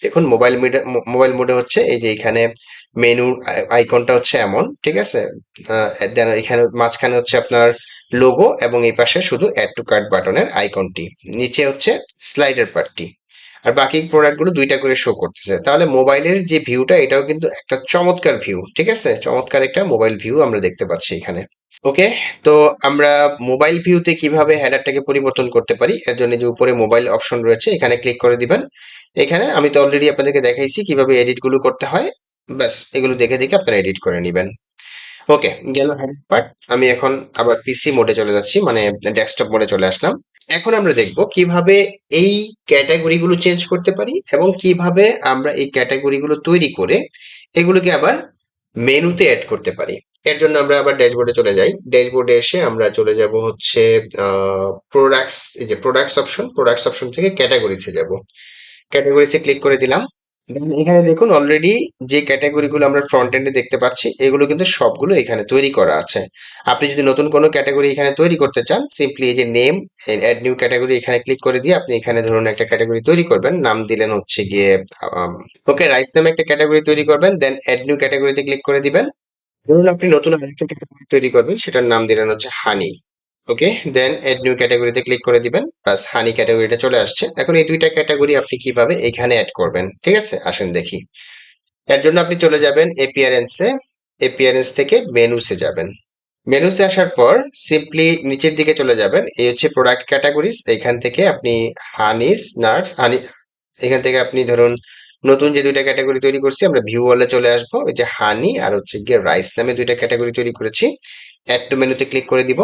দেখুন মোবাইল মোডে হচ্ছে এই যে এখানে মেনুর আইকনটা হচ্ছে এমন। ঠিক আছে, দেন এখানে মাঝখানে হচ্ছে আপনার লোগো এবং এই পাশে শুধু অ্যাড টু কার্ট বাটনের আইকনটি, নিচে হচ্ছে স্লাইডার পার্টটি, আর বাকি প্রোডাক্ট গুলো দুইটা করে শো করতেছে। তাহলে মোবাইলের যে ভিউটা, এটাও কিন্তু একটা চমৎকার ভিউ। ঠিক আছে, চমৎকার একটা মোবাইল ভিউ আমরা দেখতে পাচ্ছি এখানে। ওকে, তো আমরা মোবাইল ভিউতে কিভাবে হেডারটাকে পরিবর্তন করতে পারি, এর জন্য যে উপরে মোবাইল অপশন রয়েছে এখানে ক্লিক করে দিবেন। এখানে আমি তো অলরেডি আপনাদেরকে দেখাইছি কিভাবে এডিট গুলো করতে হয়, ব্যাস এগুলো দেখে দেখে আপনারা এডিট করে নেবেন। ওকে, গেল হেডার পার্ট। আমি এখন আবার পিসি মোডে চলে যাচ্ছি, মানে ডেস্কটপ মোডে চলে আসলাম। এখন আমরা দেখব কিভাবে এই ক্যাটাগরি গুলো চেঞ্জ করতে পারি এবং কিভাবে আমরা এই ক্যাটাগরি গুলো তৈরি করে এগুলোকে আবার মেনুতে অ্যাড করতে পারি। এর জন্য আমরা আবার ড্যাশবোর্ডে চলে যাই। ড্যাশবোর্ডে এসে আমরা চলে যাব হচ্ছে প্রোডাক্টস, এই যে প্রোডাক্টস অপশন থেকে ক্যাটাগরিজে যাব। ক্যাটাগরিজে ক্লিক করে দিলাম। Then এখানে দেখুন অলরেডি যে ক্যাটাগরি গুলো আমরা ফ্রন্ট এন্ডে দেখতে পাচ্ছি, এগুলো কিন্তু সবগুলো এখানে তৈরি করা আছে। আপনি যদি নতুন কোনো ক্যাটাগরি এখানে তৈরি করতে চান, সিম্পলি এই যে নেম, অ্যাড নিউ ক্যাটাগরি এখানে ক্লিক করে দিয়ে আপনি এখানে ধরুন একটা ক্যাটাগরি তৈরি করবেন, নাম দিলেন হচ্ছে গিয়ে ওকে রাইস নামে একটা ক্যাটাগরি তৈরি করবেন। দেন অ্যাড নিউ ক্যাটাগরিতে ক্লিক করে দিবেন। ধরুন আপনি নতুন আরেকটা ক্যাটাগরি তৈরি করবেন, সেটার নাম দিলেন হচ্ছে হানি। ওকে, দেন এড নিউ ক্যাটাগরিতে ক্লিক করে দিবেন, বাস হানি ক্যাটাগরিটা চলে আসছে। এখন এই দুইটা ক্যাটাগরি আপনি কিভাবে এখানে অ্যাড করবেন, ঠিক আছে, আসেন দেখি। এর জন্য আপনি চলে যাবেন এপিয়ারেন্সে, এপিয়ারেন্স থেকে মেনুসে যাবেন। মেনুসে আসার পর সিম্পলি নিচের দিকে চলে যাবেন, এই হচ্ছে প্রোডাক্ট ক্যাটাগরিজ। এখান থেকে আপনি হানিস নাটস হানি, এখান থেকে আপনি ধরুন নতুন যে দুইটা ক্যাটাগরি তৈরি করছি, আমরা ভিউ ওয়ালে চলে আসবো। ওই যে হানি আর হচ্ছে গিয়ে রাইস নামে দুইটা ক্যাটাগরি তৈরি করেছি, অ্যাড টু মেনুতে ক্লিক করে দিব।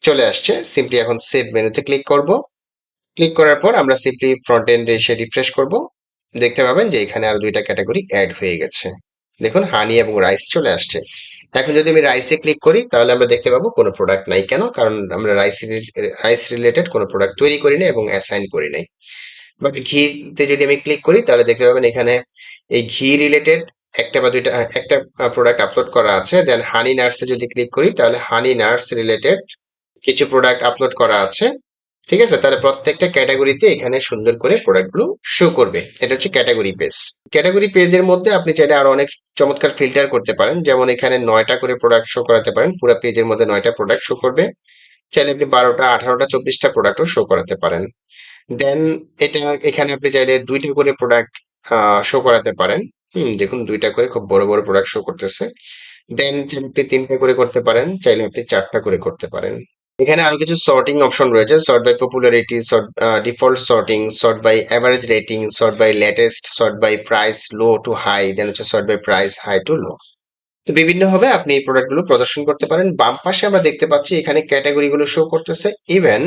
চলে আসছে। সিম্পলি এখন সেভ মেনুতে ক্লিক করব। ক্লিক করার পর আমরা সিম্পলি ফ্রন্ট এন্ডে এসে রিফ্রেশ করব। দেখতে পাবেন যে এখানে আরো দুইটা ক্যাটাগরি অ্যাড হয়ে গেছে। দেখুন হানি এবং রাইস চলে আসছে। এখন যদি আমি রাইসে ক্লিক করি তাহলে আমরা দেখতে পাবো কোনো প্রোডাক্ট নাই। কেন? কারণ আমরা রাইস রিলেটেড কোনো প্রোডাক্ট তৈরি করি নাই এবং অ্যাসাইন করি নাই। বাট ঘিতে যদি আমি ক্লিক করি তাহলে দেখতে পাবেন এখানে এই ঘি রিলেটেড একটা বা দুইটা একটা প্রোডাক্ট আপলোড করা আছে। দেন হানি নাটসে যদি ক্লিক করি তাহলে হানি নাটস রিলেটেড কিছু প্রোডাক্ট আপলোড করা আছে। ঠিক আছে, তাহলে প্রত্যেকটা ক্যাটাগরিতে এখানে সুন্দর করে প্রোডাক্টগুলো শো করবে। এটা হচ্ছে ক্যাটাগরি পেজ। ক্যাটাগরি পেজের মধ্যে আপনি চাইলে আরো অনেক চমৎকার ফিল্টার করতে পারেন, যেমন এখানে 9টা করে প্রোডাক্ট শো করাতে পারেন, পুরো পেজের মধ্যে 9টা প্রোডাক্ট শো করবে। চাইলে আপনি 12টা 18টা 24টা প্রোডাক্টও শো করাতে পারেন। দেন এটা এখানে আপনি চাইলে 2টা করে প্রোডাক্ট শো করাতে পারেন। দেখুন 2টা করে খুব বড় বড় প্রোডাক্ট শো করতেছে। দেন চাইলে আপনি 3টা করে করতে পারেন, চাইলে আপনি 4টা করে করতে পারেন। এখানে আরো কিছু সর্টিং অপশন রয়েছে, sort by popularity, sort default sorting, sort by average rating, sort by latest, sort by price low to high, then হচ্ছে sort by price high to low. তো বিভিন্ন ভাবে আপনি এই প্রোডাক্ট গুলো প্রদর্শন করতে পারেন। বাম পাশে আমরা দেখতে পাচ্ছি এখানে ক্যাটাগরি গুলো শো করতেছে, ইভেন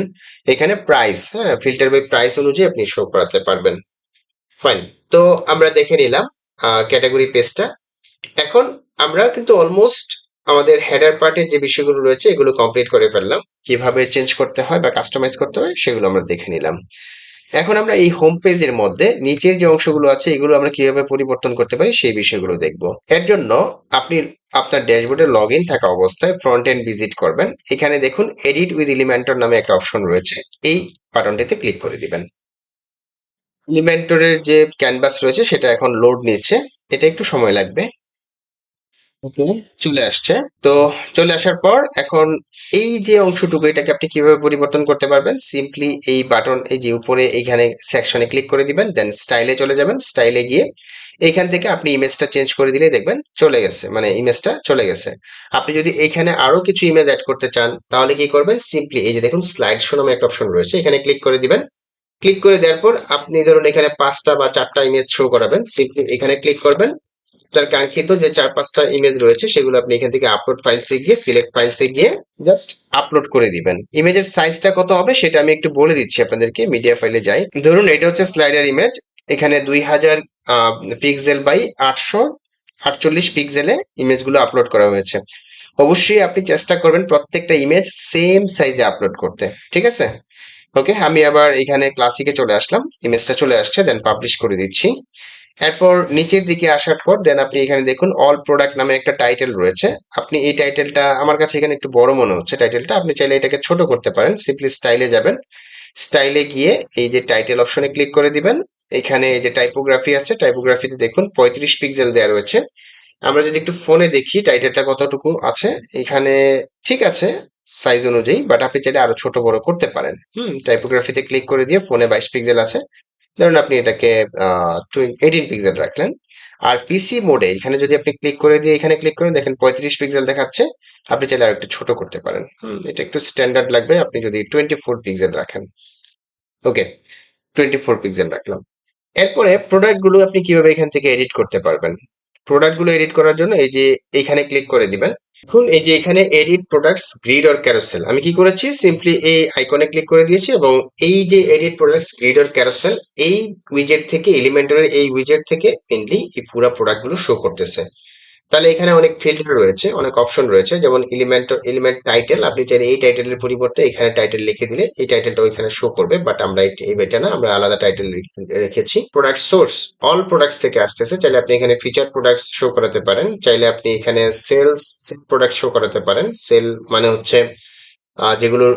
এখানে প্রাইস, হ্যাঁ, ফিল্টার বাই প্রাইস অনুযায়ী আপনি শো করাতে পারবেন। ফাইন। তো আমরা দেখে নিলাম ক্যাটাগরি পেজটা। এখন আমরা কিন্তু অলমোস্ট আমাদের হেডার পার্টের যে বিষয়গুলো রয়েছে এগুলো কমপ্লিট করে ফেললাম। কিভাবে চেঞ্জ করতে হয় বা কাস্টমাইজ করতে হয় সেগুলো আমরা দেখে নিলাম। এখন আমরা এই হোম পেজের মধ্যে নিচের যে অংশগুলো আছে এগুলো আমরা কিভাবে পরিবর্তন করতে পারি সেই বিষয়গুলো দেখব। এর জন্য আপনি আপনার ড্যাশবোর্ডে লগ ইন থাকা অবস্থায় ফ্রন্ট এন্ড ভিজিট করবেন। এখানে দেখুন এডিট উইথ এলিমেন্টর নামে একটা অপশন রয়েছে, এই বাটনটিতে ক্লিক করে দিবেন। এলিমেন্টরের যে ক্যানভাস রয়েছে সেটা এখন লোড নিচ্ছে, এটা একটু সময় লাগবে। ওকে, চলে আসছে। তো চলে আসার পর এখন এই যে অংশটুকু এটাকে আপনি কিভাবে পরিবর্তন করতে পারবেন, সিম্পলি এই বাটন এই যে উপরে এইখানে সেকশনে ক্লিক করে দিবেন, দেন স্টাইলে চলে যাবেন। স্টাইলে গিয়ে এইখান থেকে আপনি ইমেজটা চেঞ্জ করে দিলে দেখবেন চলে গেছে, মানে ইমেজটা চলে গেছে। আপনি যদি এইখানে আরো কিছু ইমেজ অ্যাড করতে চান তাহলে কি করবেন, সিম্পলি এই যে দেখুন স্লাইড শো নামে একটা অপশন রয়েছে, এখানে ক্লিক করে দিবেন। ক্লিক করে দেওয়ার পর আপনি ধরুন এখানে 5টা বা 4টা ইমেজ শো করাবেন, সিম্পলি এখানে ক্লিক করবেন। আপনার কাঙ্ক্ষিত যে 4-5টা ইমেজ রয়েছে সেগুলো আপনি এখান থেকে আপলোড ফাইলসে গিয়ে সিলেক্ট ফাইলসে গিয়ে জাস্ট আপলোড করে দিবেন। ইমেজের সাইজটা কত হবে সেটা আমি একটু বলে দিচ্ছি আপনাদেরকে। মিডিয়া ফাইলে যাই, ধরুন এটা হচ্ছে স্লাইডার ইমেজ, এখানে 2000 পিক্সেল বাই 848 পিক্সেলে ইমেজগুলো আপলোড করা হয়েছে। অবশ্যই আপনি চেষ্টা করবেন প্রত্যেকটা ইমেজ সেম সাইজে আপলোড করতে, ঠিক আছে? ওকে, আমি আবার এখানে ক্লাসিকে চলে আসলাম, ইমেজটা চলে আসছে, দেন পাবলিশ করে দিচ্ছি। এরপর নিচের দিকে আসার পর দেন আপনি এখানে দেখুন অল প্রোডাক্ট নামে একটা টাইটেল রয়েছে। আপনি এই টাইটেলটা, আমার কাছে এখানে একটু বড় মনে হচ্ছে টাইটেলটা, আপনি চাইলে এটাকে ছোট করতে পারেন। সিম্পলি স্টাইলে যাবেন, স্টাইলে গিয়ে এই যে টাইটেল অপশনে ক্লিক করে দিবেন। এখানে এই যে টাইপোগ্রাফি আছে, টাইপোগ্রাফিতে দেখুন 35 পিক্সেল দেওয়া রয়েছে। আমরা যদি একটু ফোনে দেখি টাইটেলটা কতটুকু আছে, এখানে ঠিক আছে সাইজ অনুযায়ী, বাট আপনি চাইলে আরো ছোট বড় করতে পারেন। টাইপোগ্রাফিতে ক্লিক করে দিয়ে ফোনে 22 পিক্সেল আছে, ধরুন আপনি এটাকে 18 পিক্সেল রাখলেন। আর পিসি মোডে এখানে যদি আপনি ক্লিক করে দিয়ে এখানে ক্লিক করেন, দেখেন 35 পিক্সেল দেখাচ্ছে। আপনি চাইলে আর একটু ছোট করতে পারেন। এটা একটু স্ট্যান্ডার্ড লাগবে আপনি যদি 24 পিক্সেল রাখেন। ওকে, 24 পিক্সেল রাখলাম। এরপরে প্রোডাক্ট গুলো আপনি কিভাবে এখান থেকে এডিট করতে পারবেন। প্রোডাক্ট গুলো এডিট করার জন্য এই যে এইখানে ক্লিক করে দিবেন। এখন এই যে এখানে edit products grid or carousel, আমি কি করেছি, সিম্পলি এই আইকনে ক্লিক করে দিয়েছি এবং এই যে edit products grid or carousel এই উইজেট থেকে, এলিমেন্টরের এই উইজেট থেকে মেনলি এই পুরো প্রোডাক্ট গুলো শো করতেছে। তাহলে এখানে অনেক ফিল্টার রয়েছে, অনেক অপশন রয়েছে, যেমন এলিমেন্ট টাইটেল, আপনি চাইলে এই টাইটেলের পরিবর্তে এখানে টাইটেল লিখে দিলে এই টাইটেলটা ওইখানে শো করবে, বাট আমরা এটা না, আমরা আলাদা টাইটেল রেখেছি। প্রোডাক্ট সোর্স অল প্রোডাক্টস থেকে আসতেছে, চাইলে আপনি এখানে ফিচার প্রোডাক্টস শো করাতে পারেন, চাইলে আপনি এখানে সেল প্রোডাক্ট শো করাতে পারেন। সেল মানে হচ্ছে যেগুলোর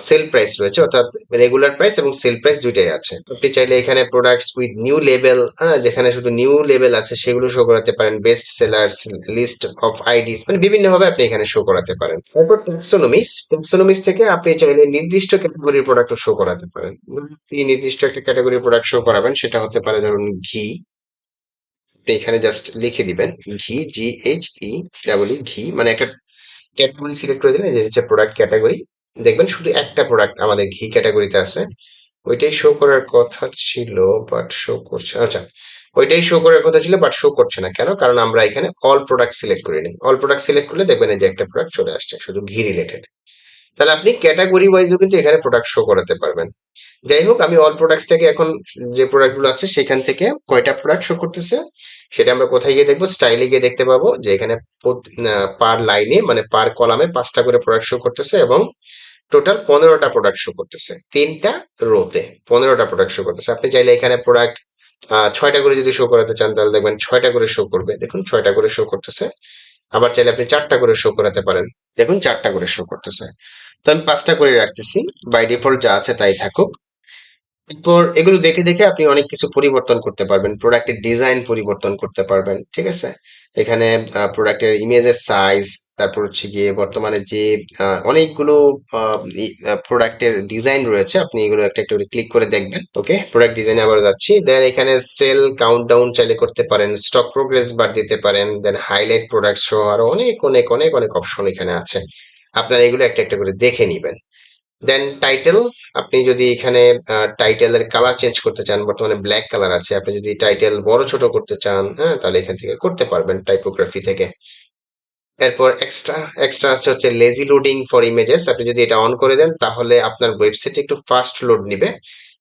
সেল প্রাইস রয়েছে, অর্থাৎ রেগুলার প্রাইস এবং সেল প্রাইস দুইটাই আছে। আপনি চাইলে এখানে প্রোডাক্টস উইথ নিউ লেবেল, যেখানে শুধু নিউ লেবেল আছে সেগুলো শো করাতে পারেন। বেস্ট সেলার্স, লিস্ট অফ আইডিস, মানে বিভিন্ন ভাবে আপনি এখানে শো করাতে পারেন। তারপর ট্যাক্সোনমিস থেকে আপনি চাইলে নির্দিষ্ট ক্যাটাগরির প্রোডাক্ট শো করাতে পারেন। আপনি নির্দিষ্ট একটা ক্যাটাগরির প্রোডাক্ট শো করাবেন, সেটা হতে পারে ধরুন ঘি। আপনি এখানে জাস্ট লিখে দিবেন ঘি, GHE ঘি, মানে একটা ক্যাটাগরি সিলেক্ট করে দিলেন, যে হচ্ছে প্রোডাক্ট ক্যাটাগরি। দেখবেন শুধু একটা প্রোডাক্ট আমাদের ঘি ক্যাটাগরিতে আছে, ওইটাই শো করার কথা ছিল বাট শো করছে। আচ্ছা, ওইটাই শো করার কথা ছিল বাট শো করছে না, কেন? কারণ আমরা এখানে অল প্রোডাক্ট সিলেক্ট করিনি। অল প্রোডাক্ট সিলেক্ট করলে দেখবেন এই যে একটা প্রোডাক্ট চলে আসছে শুধু ঘি রিলেটেড। তাহলে আপনি ক্যাটাগরি ওয়াইজও কিন্তু এখানে প্রোডাক্ট শো করাতে পারবেন। যাই হোক, আমি অল প্রোডাক্টস থেকে এখন যে প্রোডাক্ট গুলো আছে সেখান থেকে কয়টা প্রোডাক্ট শো করতেছে সেটা আমরা কোথায় গিয়ে দেখবো? স্টাইলে গিয়ে দেখতে পাবো যে এখানে পার লাইনে মানে পার কলামে 5টা করে প্রোডাক্ট শো করতেছে এবং টোটাল 15টা প্রোডাক্ট শো করতেছে। 3টা রোতে 15টা প্রোডাক্ট শো করতেছে। আপনি চাইলে এখানে প্রোডাক্ট 6টা করে যদি শো করাতে চান তাহলে দেখবেন 6টা করে শো করবে। দেখুন 6টা করে শো করতেছে। আবার চাইলে আপনি 4টা করে শো করাতে পারেন। দেখুন 4টা করে শো করতেছে। তো আমি 5টা করে রাখতেছি, বাই ডিফল্ট যা আছে তাই থাকুক। এরপর এগুলো দেখে দেখে আপনি অনেক কিছু পরিবর্তন করতে পারবেন, প্রোডাক্টের ডিজাইন পরিবর্তন করতে পারবেন, ঠিক আছে? এখানে প্রোডাক্টের ইমেজের সাইজ, তারপর হচ্ছে গিয়ে বর্তমানে যে অনেকগুলো প্রোডাক্টের ডিজাইন রয়েছে, আপনি এগুলো একটা একটা করে ক্লিক করে দেখবেন। ওকে, প্রোডাক্ট ডিজাইন আবার যাচ্ছি। দেন এখানে সেল কাউন্টডাউন চাইলে করতে পারেন, স্টক প্রোগ্রেস বার দিতে পারেন, দেন হাইলাইট প্রোডাক্ট শো, আরো অনেক অনেক অনেক অনেক অপশন এখানে আছে। আপনারা এগুলো একটা একটা করে দেখে নিবেন। দেন টাইটেল, আপনি যদি এখানে টাইটেলের কালার চেঞ্জ করতে চান, বর্তমানে ব্ল্যাক কালার আছে, আপনি যদি টাইটেল বড় ছোট করতে চান, হ্যাঁ, তাহলে এখান থেকে করতে পারবেন টাইপোগ্রাফি থেকে। এরপর এক্সট্রা এক্সট্রা আছে হচ্ছে লেজি লোডিং ফর ইমেজেস। আপনি যদি এটা অন করে দেন তাহলে আপনার ওয়েবসাইট একটু ফাস্ট লোড নিবে,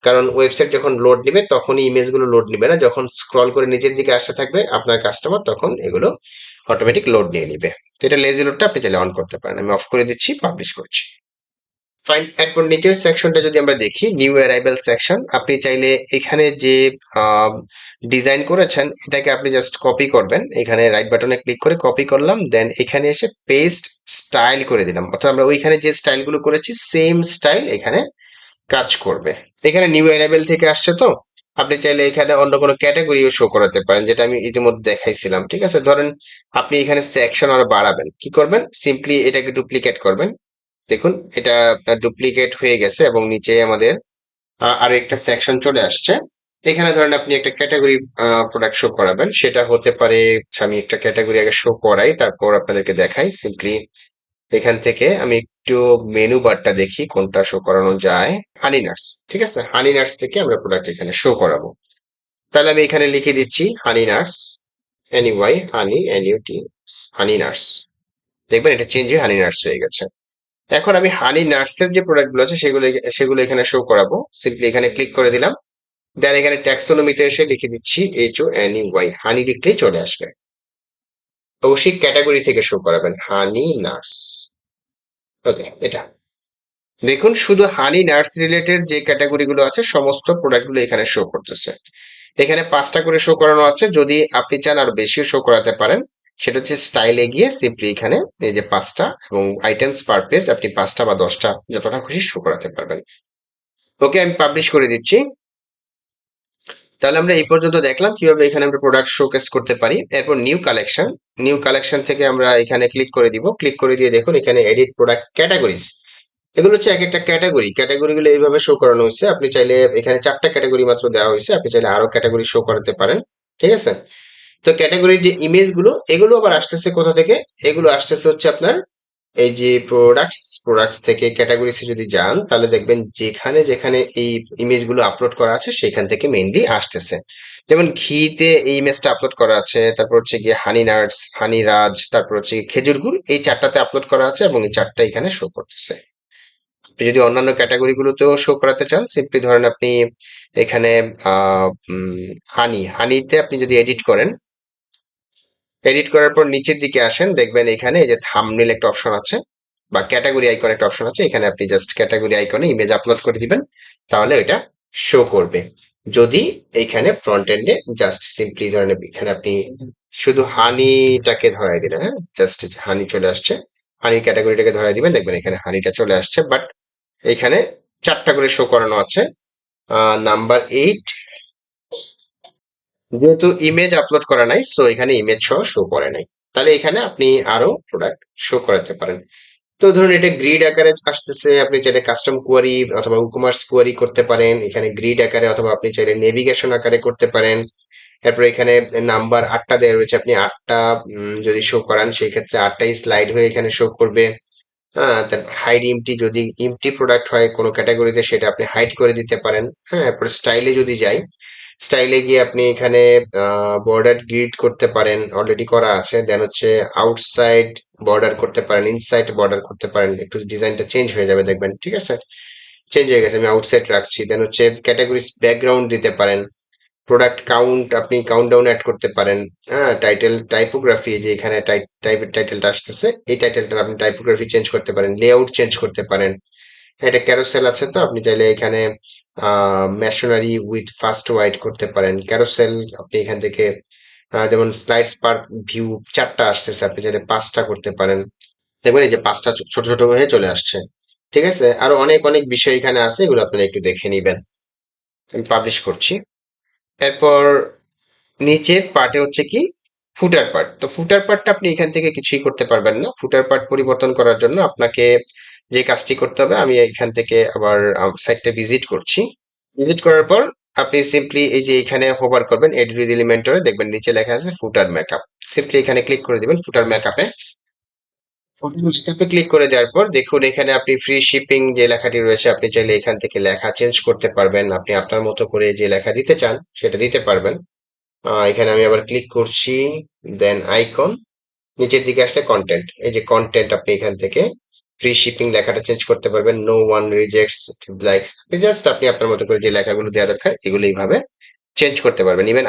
কারণ ওয়েবসাইট যখন লোড নিবে তখনই ইমেজগুলো লোড নিবে না, যখন স্ক্রল করে নিচের দিকে আসতে থাকবে আপনার কাস্টমার তখন এগুলো অটোমেটিক লোড নিয়ে নিবে। তো এটা লেজি লোডটা আপনি চাইলে অন করতে পারেন। আমি অফ করে দিচ্ছি, পাবলিশ করছি। ফাইন। এরপর নিচের সেকশনটা যদি আমরা দেখি, নিউ অ্যারাইভেল সেকশন, আপনি চাইলে এখানে যে ডিজাইন করেছেন এটাকে আপনি জাস্ট কপি করবেন। এখানে রাইট বাটনে ক্লিক করে কপি করলাম, দেন এখানে এসে পেস্ট স্টাইল করে দিলাম, অর্থাৎ আমরা ওইখানে যে স্টাইলগুলো করেছি সেম স্টাইল এখানে কাজ করবে। এখানে নিউ অ্যারাইভেল থেকে আসছে, তো আপনি চাইলে এখানে অন্য কোনো ক্যাটাগরিও শো করাতে পারেন, যেটা আমি ইতিমধ্যে দেখাইছিলাম, ঠিক আছে? ধরেন আপনি এখানে সেকশন আরো বাড়াবেন, কি করবেন? সিম্পলি এটাকে ডুপ্লিকেট করবেন। দেখুন এটা ডুপ্লিকেট হয়ে গেছে এবং নিচে আমাদের আরো একটা সেকশন চলে আসছে। এখানে ধরেন আপনি একটা ক্যাটাগরি প্রোডাক্ট শো করাবেন, সেটা হতে পারে, আচ্ছা, আমি একটা ক্যাটাগরি আগে শো করাই তারপর আপনাদেরকে দেখাই। সিম্পলি এখান থেকে আমি একটু মেনু বারটা দেখি কোনটা শো করানো যায়। হানি নাটস, ঠিক আছে? হানি নাটস থেকে আমরা প্রোডাক্ট এখানে শো করাবো। তাহলে আমি এখানে লিখে দিচ্ছি হানি নাটস, এনইউআই, হানি এনইউটি, হানি নাটস। দেখবেন এটা চেঞ্জ হয়ে হানি নাটস হয়ে গেছে। এখন আমি হানি নাটসের যে প্রোডাক্ট গুলো আছে সেগুলো সেগুলো এখানে শো করাবো। সিম্পলি এখানে ক্লিক করে দিলাম, দেন এখানে ট্যাক্সোনমিতে এসে লিখে দিচ্ছি HONEY, হানি লিখলেই চলে আসবে। অবশ্যই ক্যাটাগরি থেকে শো করাবেন, হানি নাটস। ওকে, এটা দেখুন শুধু হানি নাটস রিলেটেড যে ক্যাটাগরি গুলো আছে সমস্ত প্রোডাক্ট গুলো এখানে শো করতেছে। এখানে 5টা করে শো করানো আছে, যদি আপনি চান আর বেশিও শো করাতে পারেন। সেটা হচ্ছে স্টাইলে গিয়ে সিম্পলি এখানে এই যে 5টা এবং আইটেমস পার পেজ আপনি 5টা বা 10টা যতটা খুশি শো করাতে পারবেন। ওকে, আমি পাবলিশ করে দিচ্ছি। তাহলে আমরা এই পর্যন্ত দেখলাম কিভাবে এখানে আমরা প্রোডাক্ট শোকেস করতে পারি। এরপর নিউ কালেকশন, নিউ কালেকশন থেকে আমরা এখানে ক্লিক করে দিব। ক্লিক করে দিয়ে দেখুন এখানে এডিট প্রোডাক্ট ক্যাটাগরিজ, এগুলো হচ্ছে এক একটা ক্যাটাগরি। ক্যাটাগরিগুলো এইভাবে শো করানো হয়েছে। আপনি চাইলে এখানে 4টা ক্যাটাগরি মাত্র দেওয়া হয়েছে, আপনি চাইলে আরো ক্যাটাগরি শো করাতে পারেন, ঠিক আছে? তো ক্যাটাগরির যে ইমেজ গুলো এগুলো আবার আসতেছে কোথা থেকে? এগুলো আসতেছে হচ্ছে আপনার এই যে প্রোডাক্টস থেকে ক্যাটাগরিতে যদি যান তাহলে দেখবেন যেখানে যেখানে এই ইমেজগুলো আপলোড করা আছে সেখান থেকে মেইনলি আসতেছে। যেমন ঘিতে এই ইমেজটা আপলোড করা আছে, তারপর হচ্ছে গিয়ে হানি নাটস, হানি রাজ, তারপর হচ্ছে গিয়ে খেজুর গুড়, এই 4টাতে আপলোড করা আছে এবং এই 4টা এখানে শো করতেছে। আপনি যদি অন্যান্য ক্যাটাগরি গুলোতেও শো করাতে চান, সিম্পলি ধরেন আপনি এখানে হানিতে আপনি যদি এডিট করেন, এডিট করার পর নিচের দিকে আসেন, দেখবেন এখানে এই যে থাম্বনেল একটা অপশন আছে বা ক্যাটাগরি আইকন একটা অপশন আছে, এখানে আপনি জাস্ট ক্যাটাগরি আইকনে ইমেজ আপলোড করে দিবেন, তাহলে এটা শো করবে। যদি এইখানে ফ্রন্ট এন্ডে জাস্ট সিম্পলি ধরেন এখানে আপনি শুধু হানিটাকে ধরাই দিলেন, হ্যাঁ, জাস্ট হানি চলে আসছে, হানির ক্যাটাগরিটাকে ধরাই দিবেন, দেখবেন এখানে হানিটা চলে আসছে। বাট এখানে 4টা করে শো করানো আছে। নাম্বার 8, যেহেতু ইমেজ আপলোড করা নাই সো এখানে ইমেজ সহ শো করে নাই, তাহলে এখানে আপনি আরো প্রোডাক্ট শো করাতে পারেন। তো ধরুন এটা গ্রিড আকারে আসতেছে, আপনি চাইলে কাস্টম কোয়ারি অথবা কমার্স কোয়ারি করতে পারেন এখানে গ্রিড আকারে, অথবা আপনি চাইলে নেভিগেশন আকারে করতে পারেন। তারপর এখানে নাম্বার 8টা দেওয়া রয়েছে, আপনি 8টা যদি শো করান সেই ক্ষেত্রে 8টাই স্লাইড হয়ে এখানে শো করবে। হ্যাঁ, তারপর হাইড ইমটি, যদি ইমটি প্রোডাক্ট হয় কোনো ক্যাটাগরিতে সেটা আপনি হাইড করে দিতে পারেন। হ্যাঁ, এরপর স্টাইলে যদি যাই, স্টাইলে গিয়ে আপনি এখানে বর্ডার গ্রিড করতে পারেন, অলরেডি করা আছে। দেন হচ্ছে আউটসাইড বর্ডার করতে পারেন, ইনসাইড বর্ডার করতে পারেন, একটু ডিজাইনটা চেঞ্জ হয়ে যাবে দেখবেন, ঠিক আছে? চেঞ্জ হয়ে গেছে, আমি আউটসাইড রাখছি। দেন হচ্ছে ক্যাটাগরিজ ব্যাকগ্রাউন্ড দিতে পারেন। প্রোডাক্ট কাউন্ট আপনি কাউন্টডাউন অ্যাড করতে পারেন। হ্যাঁ, টাইটেল টাইপোগ্রাফি, যে এখানে টাইপের টাইটেলটা আসতেছে, এই টাইটেলটা আপনি টাইপোগ্রাফি চেঞ্জ করতে পারেন, লেআউট চেঞ্জ করতে পারেন। এটা ক্যারোসেল আছে, তো আপনি চাইলে এখানে মেশনারি উইথ ফার্স্ট ওয়াইড করতে পারেন। ক্যারোসেল আপনি এখান থেকে যেমন স্লাইডস পার ভিউ 4টা আসতেছে, আপনি চাইলে 5টা করতে পারেন। দেখবেন এই যে 5টা ছোট ছোট হয়ে চলে আসছে। ঠিক আছে, আরো অনেক অনেক বিষয় এখানে আছে, এগুলো আপনারা একটু দেখে নিবেন। আমি পাবলিশ করছি। এরপর নিচের পার্টে হচ্ছে কি ফুটার পার্ট। তো ফুটার পার্টটা আপনি এখান থেকে কিছুই করতে পারবেন না। ফুটার পার্ট পরিবর্তন করার জন্য আপনাকে যে কাজটি করতে হবে, আমি এখান থেকে আবার সাইটটা ভিজিট করছি। ভিজিট করার পর আপনি সিম্পলি এই যে এখানে হোভার করবেন এডিট এলিমেন্টরে, দেখবেন নিচে লেখা আছে ফুটার মেকআপ। সিম্পলি এখানে ক্লিক করে দিবেন ফুটার মেকআপে। ফুটার মেকআপে ক্লিক করে দেওয়ার পর দেখুন এখানে আপনি ফ্রি শিপিং যে লেখাটি রয়েছে, আপনি চাইলে এখান থেকে লেখা চেঞ্জ করতে পারবেন। আপনি আপনার মতো করে যে লেখা দিতে চান সেটা দিতে পারবেন। এখানে আমি আবার ক্লিক করছি, দেন আইকন, নিচের দিকে আসলে কন্টেন্ট, এই যে কন্টেন্ট, আপনি এখান থেকে ফ্রি শিপিং লেখাটা চেঞ্জ করতে পারবেন। No one rejects likes, just আপনি আপনার মতো করে যে লেখাগুলো দেওয়া দরকার এগুলো এইভাবে চেঞ্জ করতে পারবেন। ইভেন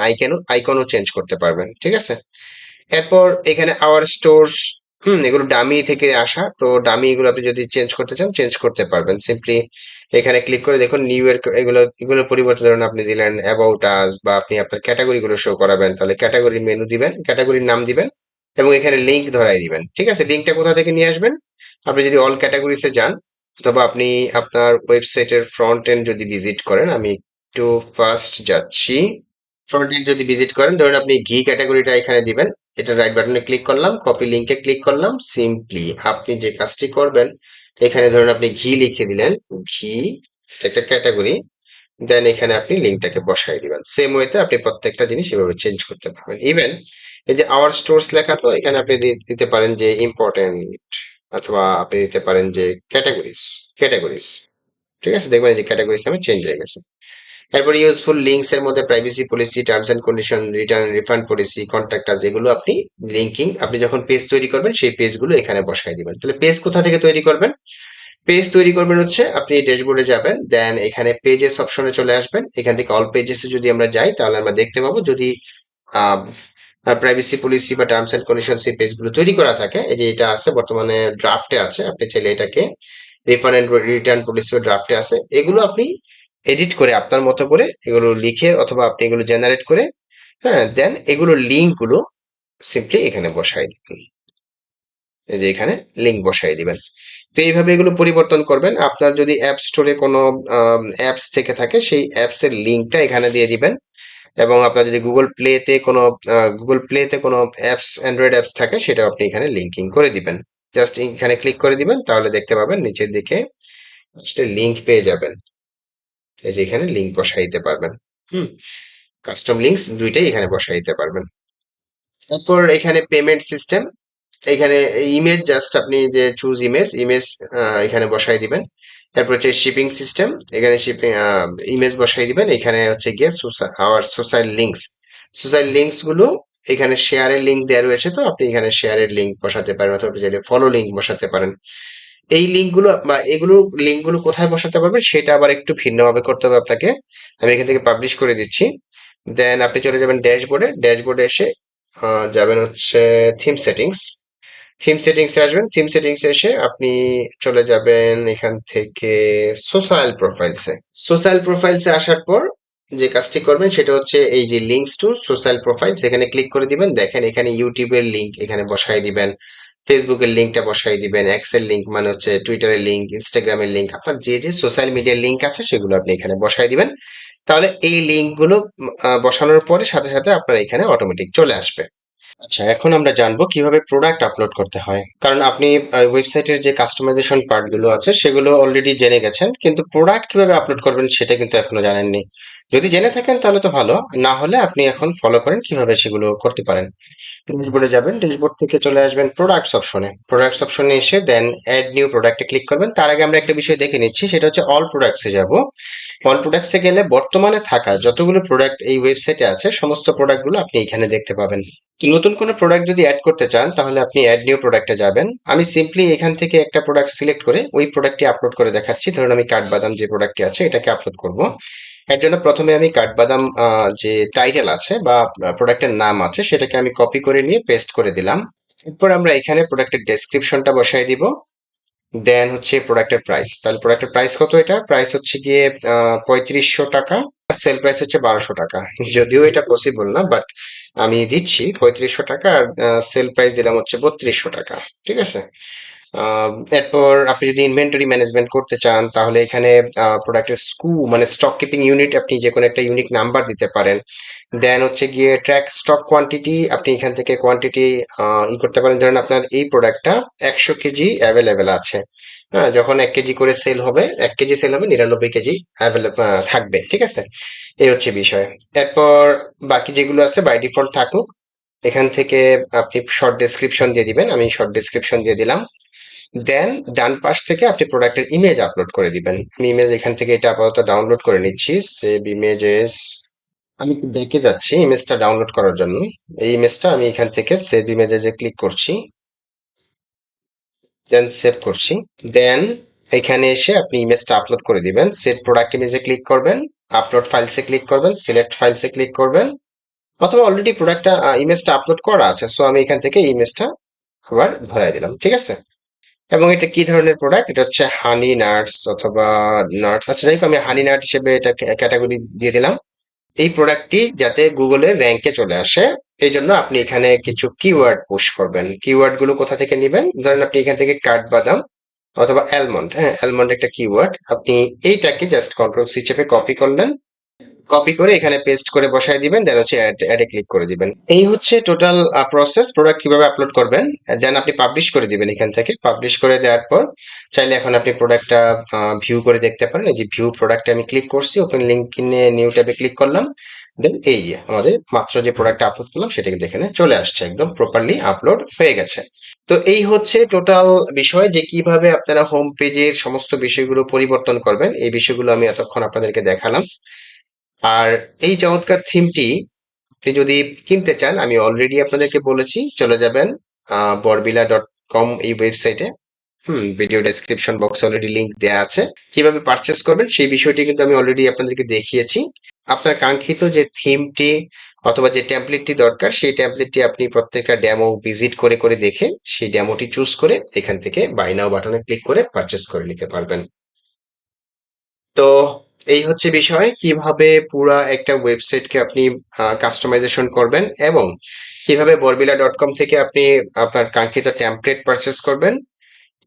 আইকনও চেঞ্জ করতে পারবেন। ঠিক আছে, এরপর এখানে আওয়ার স্টোরস, এগুলো ডামি থেকে আসা, তো ডামি এগুলো আপনি যদি চেঞ্জ করতে চান চেঞ্জ করতে পারবেন। সিম্পলি এখানে ক্লিক করে দেখুন নিউ এর এগুলোর পরিবর্তে ধরুন আপনি দিলেন অ্যাবাউট আস, বা আপনি আপনার ক্যাটাগরি গুলো শো করাবেন, তাহলে ক্যাটাগরি মেনু দিবেন, ক্যাটাগরির নাম দিবেন এবং এখানে লিংক ধরাই দিবেন। ঠিক আছে, লিংকটা কোথা থেকে নিয়ে আসবেন? আপনি যদি অল ক্যাটাগরিসে যান, অথবা আপনি আপনার ওয়েবসাইটের ফ্রন্ট এন্ড যদি ভিজিট করেন, আমি একটু ফার্স্ট যাচ্ছি। ফ্রন্ট এন্ড যদি ভিজিট করেন, ধরুন আপনি ঘি ক্যাটাগরিটা এখানে দিবেন। এটা রাইট বাটনে ক্লিক করলাম, কপি লিংকে ক্লিক করলাম। সিম্পলি আপনি যে কাজটি করবেন, এখানে ধরুন আপনি ঘি লিখে দিলেন, ঘি, এটা একটা ক্যাটাগরি। দেন এখানে আপনি লিঙ্কটাকে বসাই দিবেন। সেম ওয়েতে আপনি প্রত্যেকটা জিনিস এভাবে চেঞ্জ করতে পারবেন। ইভেন এই যে আওয়ার স্টোরস লেখা, তো এখানে আপনি দিতে পারেন যে ইম্পর্টেন্ট, অথবা আপনি দিতে পারেন যে ক্যাটাগরিজ। ঠিক আছে, দেখবেন এই যে ক্যাটাগরিজ নামে চেঞ্জ হয়ে গেছে। এরপর ইউজফুল লিঙ্কস এর মধ্যে privacy policy, terms and condition, return refund policy, contact us, যেগুলো আপনি লিঙ্কিং, আপনি যখন পেজ তৈরি করবেন সেই পেজগুলো এখানে বসাই দিবেন। তাহলে পেজ কোথা থেকে তৈরি করবেন? পেজ তৈরি করবেন হচ্ছে আপনি ড্যাশবোর্ডে যাবেন, দেন এখানে পেজেস অপশনে চলে আসবেন। এখান থেকে অল পেজেসে যদি আমরা যাই, তাহলে আমরা দেখতে পাবো যদি প্রাইভেসি পলিসি বা টার্মস এন্ড কন্ডিশনস এই পেজগুলো তৈরি করা থাকে। এই যে এটা আছে বর্তমানে ড্রাফটে আছে, আপনি চাইলে এটাকে রিফান্ড এন্ড রিটার্ন পলিসি ড্রাফটে আছে, এগুলো আপনি এডিট করে আপনার মতো করে এগুলো লিখে, অথবা আপনি এগুলো জেনারেট করে, হ্যাঁ, দেন এগুলো লিঙ্ক গুলো সিম্পলি এখানে বসাই দিবেন। এই যে এখানে লিংক বসাই দিবেন। তো এইভাবে এগুলো পরিবর্তন করবেন। আপনার যদি অ্যাপ স্টোরে কোনো অ্যাপস থেকে থাকে, সেই অ্যাপস এর লিংকটা এখানে দিয়ে দিবেন। এবং আপনার যদি গুগল প্লেতে কোনো অ্যাপস, অ্যান্ড্রয়েড অ্যাপস থাকে, সেটা আপনি এখানে লিঙ্কিং করে দিবেন। জাস্ট এখানে ক্লিক করে দিবেন, তাহলে দেখতে পাবেন নিচের দিকে লিংক পেয়ে যাবেন। এই যে এখানে লিংক বসাই দিতে পারবেন। হুম, কাস্টম লিংকস দুইটাই এখানে বসাই দিতে পারবেন। তারপর এখানে পেমেন্ট সিস্টেম, এখানে ইমেজ, জাস্ট আপনি যে চুজ ইমেজ এখানে বসাই দিবেন। তারপর হচ্ছে শিপিং সিস্টেম, এখানে শিপিং ইমেজ বসাই দিবেন। এখানে হচ্ছে গিয়ে আওয়ার সোশ্যাল লিঙ্কস গুলো এখানে শেয়ারের লিঙ্ক দেওয়া রয়েছে, তো আপনি এখানে শেয়ারের লিঙ্ক বসাতে পারেন, অথবা আপনি চাইলে ফলো লিঙ্ক বসাতে পারেন। এই লিঙ্ক গুলো বা লিঙ্ক গুলো কোথায় বসাতে পারবেন সেটা আবার একটু ভিন্নভাবে করতে হবে আপনাকে। আমি এখান থেকে পাবলিশ করে দিচ্ছি। দেন আপনি চলে যাবেন ড্যাশবোর্ডে এসে যাবেন হচ্ছে থিম সেটিংস। থিম সেটিংসে আসবেন। থিম সেটিংসে এসে আপনি চলে যাবেন এখান থেকে সোশ্যাল প্রোফাইলসে আসার পর যে কাজটি করবেন সেটা হচ্ছে এই যে লিঙ্কস টু সোশ্যাল প্রোফাইলস, এখানে ক্লিক করে দিবেন। দেখেন এখানে ইউটিউবের লিঙ্ক এখানে বসাই দিবেন, ফেসবুকের লিঙ্কটা বসাই দিবেন, এক্সের লিঙ্ক মানে হচ্ছে টুইটারের লিঙ্ক, ইনস্টাগ্রামের লিঙ্ক, আপনার যে যে সোশ্যাল মিডিয়ার লিঙ্ক আছে সেগুলো আপনি এখানে বসাই দিবেন। তাহলে এই লিঙ্কগুলো বসানোর পরে সাথে সাথে আপনার এখানে অটোমেটিক চলে আসবে। আচ্ছা, এখন আমরা জানবো কিভাবে প্রোডাক্ট আপলোড করতে হয়। কারণ আপনি ওয়েবসাইটের যে কাস্টমাইজেশন পার্ট গুলো আছে সেগুলো অলরেডি জেনে গেছেন, কিন্তু প্রোডাক্ট কিভাবে আপলোড করবেন সেটা কিন্তু এখনো জানেননি। যদি জেনে থাকেন তাহলে তো ভালো, না হলে আপনি এখন ফলো করেন কিভাবে সেগুলো করতে পারেন। ড্যাশবোর্ডে যাবেন, ড্যাশবোর্ড থেকে চলে আসবেন প্রোডাক্টস অপশনে এসে দেন অ্যাড নিউ প্রোডাক্টে ক্লিক করবেন। তার আগে আমরা একটা বিষয় দেখে নিচ্ছি, সেটা হচ্ছে অল প্রোডাক্টসে যাব। অল প্রোডাক্টসে গেলে বর্তমানে থাকা যতগুলো প্রোডাক্ট এই ওয়েবসাইটে আছে সমস্ত প্রোডাক্টগুলো আপনি এখানে দেখতে পাবেন। তো নতুন কোনো প্রোডাক্ট যদি অ্যাড করতে চান, তাহলে আপনি অ্যাড নিউ প্রোডাক্টে যাবেন। আমি সিম্পলি এখান থেকে একটা প্রোডাক্ট সিলেক্ট করে ওই প্রোডাক্টটি আপলোড করে দেখাচ্ছি। ধরুন আমি কাঠবাদাম যে প্রোডাক্টটি আছে এটাকে আপলোড করব। এর জন্য প্রথমে আমি কাঠবাদাম যে টাইটেল আছে বা প্রোডাক্টের নাম আছে সেটাকে আমি কপি করে নিয়ে পেস্ট করে দিলাম। এরপর আমরা এখানে প্রোডাক্টের ডেসক্রিপশনটা বসাই দিব। দেন হচ্ছে প্রোডাক্টের প্রাইস। তাহলে প্রোডাক্টের প্রাইস কত? এটা প্রাইস হচ্ছে গিয়ে 3500 টাকা। সেল প্রাইস হচ্ছে 1200 টাকা। যদিও এটা পসিবল না, বাট আমি দিচ্ছি 3500 টাকা, আর সেল প্রাইস দিলাম হচ্ছে 3200 টাকা। ঠিক আছে। এরপর আপনি যদি ইনভেন্টরি ম্যানেজমেন্ট করতে চান তাহলে এখানে প্রোডাক্টের মানে স্টক কিপিং ইউনিট আপনি যে কোনো একটা ইউনিক নাম্বার দিতে পারেন। দেন হচ্ছে গিয়ে ট্র্যাক স্টক কোয়ান্টিটি, আপনি এখান থেকে কোয়ান্টিটি করতে পারেন। ধরেন আপনার এই প্রোডাক্টটা 100 কেজি অ্যাভেলেবেল আছে। হ্যাঁ, যখন 1 কেজি করে সেল হবে, 1 কেজি সেল হবে, 99 কেজি অ্যাভেলেবল থাকবে। ঠিক আছে, এই হচ্ছে বিষয়। এরপর বাকি যেগুলো আছে বাই ডিফল্ট থাকুক। এখান থেকে আপনি শর্ট ডেসক্রিপশন দিয়ে দিবেন, আমি শর্ট ডেসক্রিপশন দিয়ে দিলাম। দেন ডান পাশ থেকে আপনি প্রোডাক্টের ইমেজ আপলোড করে দিবেন। আমি ইমেজ এখান থেকে এটা আপাতত ডাউনলোড করে নিচ্ছি। সেভ ইমেজেস, আমি একটু ব্যাকে যাচ্ছি ইমেজটা ডাউনলোড করার জন্য। এই ইমেজটা আমি এখান থেকে সেভ ইমেজে ক্লিক করছি, দেন সেভ করছি। দেন এখানে এসে আপনি ইমেজটা আপলোড করে দিবেন। সেভ প্রোডাক্ট ইমেজে ক্লিক করবেন, আপলোড ফাইলসে ক্লিক করবেন, সিলেক্ট ফাইলসে ক্লিক করবেন, অথবা অলরেডি প্রোডাক্টটা ইমেজটা আপলোড করা আছে, সো আমি এখান থেকে ইমেজটা আবার ধরাই দিলাম। ঠিক আছে। এবং এটা কি ধরনের প্রোডাক্ট? এটা হচ্ছে হানি নাটস অথবা নাটস। আচ্ছা, যাই হোক, আমি হানি নাট হিসেবে এটা ক্যাটাগরি দিয়ে দিলাম। এই প্রোডাক্টটি যাতে গুগলের র্যাঙ্কে চলে আসে, এই জন্য আপনি এখানে কিছু কিওয়ার্ড পুশ করবেন। কিওয়ার্ড গুলো কোথা থেকে নেবেন? ধরেন আপনি এখান থেকে কাঠবাদাম অথবা অ্যালমন্ড, হ্যাঁ অ্যালমন্ড একটা কিওয়ার্ড, আপনি এইটাকে জাস্ট কন্ট্রোল সি চেপে কপি করলেন, কপি করে এখানে পেস্ট করে বসায় দিবেন, দেন হচ্ছে অ্যাডে ক্লিক করে দিবেন। এই হচ্ছে টোটাল প্রসেস। প্রোডাক্ট কিভাবে আপলোড করবেন, দেন আপনি পাবলিশ করে দিবেন। এখান থেকে পাবলিশ করে দেওয়ার পর চাইলে এখন আপনি প্রোডাক্টটা ভিউ করে দেখতে পারেন। এই যে ভিউ প্রোডাক্টে আমি ক্লিক করছি, ওপেন লিঙ্ক ইনে নিউ ট্যাবে ক্লিক করলাম, দেন এই যে আমাদের মাত্র যে প্রোডাক্টটা আপলোড করলাম সেটা কিন্তু এখানে চলে আসছে, একদম প্রপারলি আপলোড হয়ে গেছে। তো এই হচ্ছে টোটাল বিষয়, যে কিভাবে আপনারা হোম পেজের সমস্ত বিষয়গুলো পরিবর্তন করবেন। এই বিষয়গুলো আমি এতক্ষণ আপনাদেরকে দেখালাম। আর এই চমৎকার থিমটি আপনি যদি কিনতে চান, আমি অলরেডি আপনাদেরকে বলেছি, চলে যাবেন বরবিলা.com এই ওয়েবসাইটে। ভিডিও ডেসক্রিপশন বক্সে অলরেডি লিংক দেওয়া আছে। কিভাবে পারচেস করবেন সেই বিষয়টি কিন্তু আমি অলরেডি আপনাদেরকে দেখিয়েছি। আপনার কাঙ্ক্ষিত যে থিমটি অথবা যে টেমপ্লেটটি দরকার, সেই টেমপ্লেটটি আপনি প্রত্যেকটা ডেমো ভিজিট করে করে দেখে সেই ডেমোটি চুজ করে এখান থেকে বাই নাও বাটনে ক্লিক করে পারচেস করে নিতে পারবেন। তো এই হচ্ছে বিষয়, কিভাবে পুরা একটা ওয়েবসাইটকে আপনি কাস্টমাইজেশন করবেন এবং কিভাবে বরবিলা.com থেকে আপনি আপনার কাঙ্ক্ষিত টেমপ্লেট পারচেস করবেন।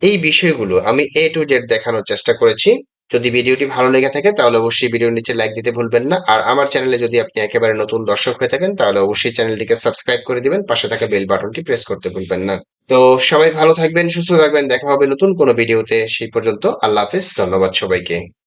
এই বিষয়গুলো আমি এ টু জেড দেখানোর চেষ্টা করেছি। যদি ভিডিওটি ভালো লেগে থাকে তাহলে অবশ্যই ভিডিওর নিচে লাইক দিতে ভুলবেন না। আর আমার চ্যানেলে যদি আপনি একেবারে নতুন দর্শক হয়ে থাকেন তাহলে অবশ্যই চ্যানেলটিকে সাবস্ক্রাইব করে দিবেন, পাশে থাকা বেল বাটনটি প্রেস করতে ভুলবেন না। তো সবাই ভালো থাকবেন, সুস্থ থাকবেন, দেখা হবে নতুন কোনো ভিডিওতে। সেই পর্যন্ত আল্লাহ হাফেজ, ধন্যবাদ সবাইকে।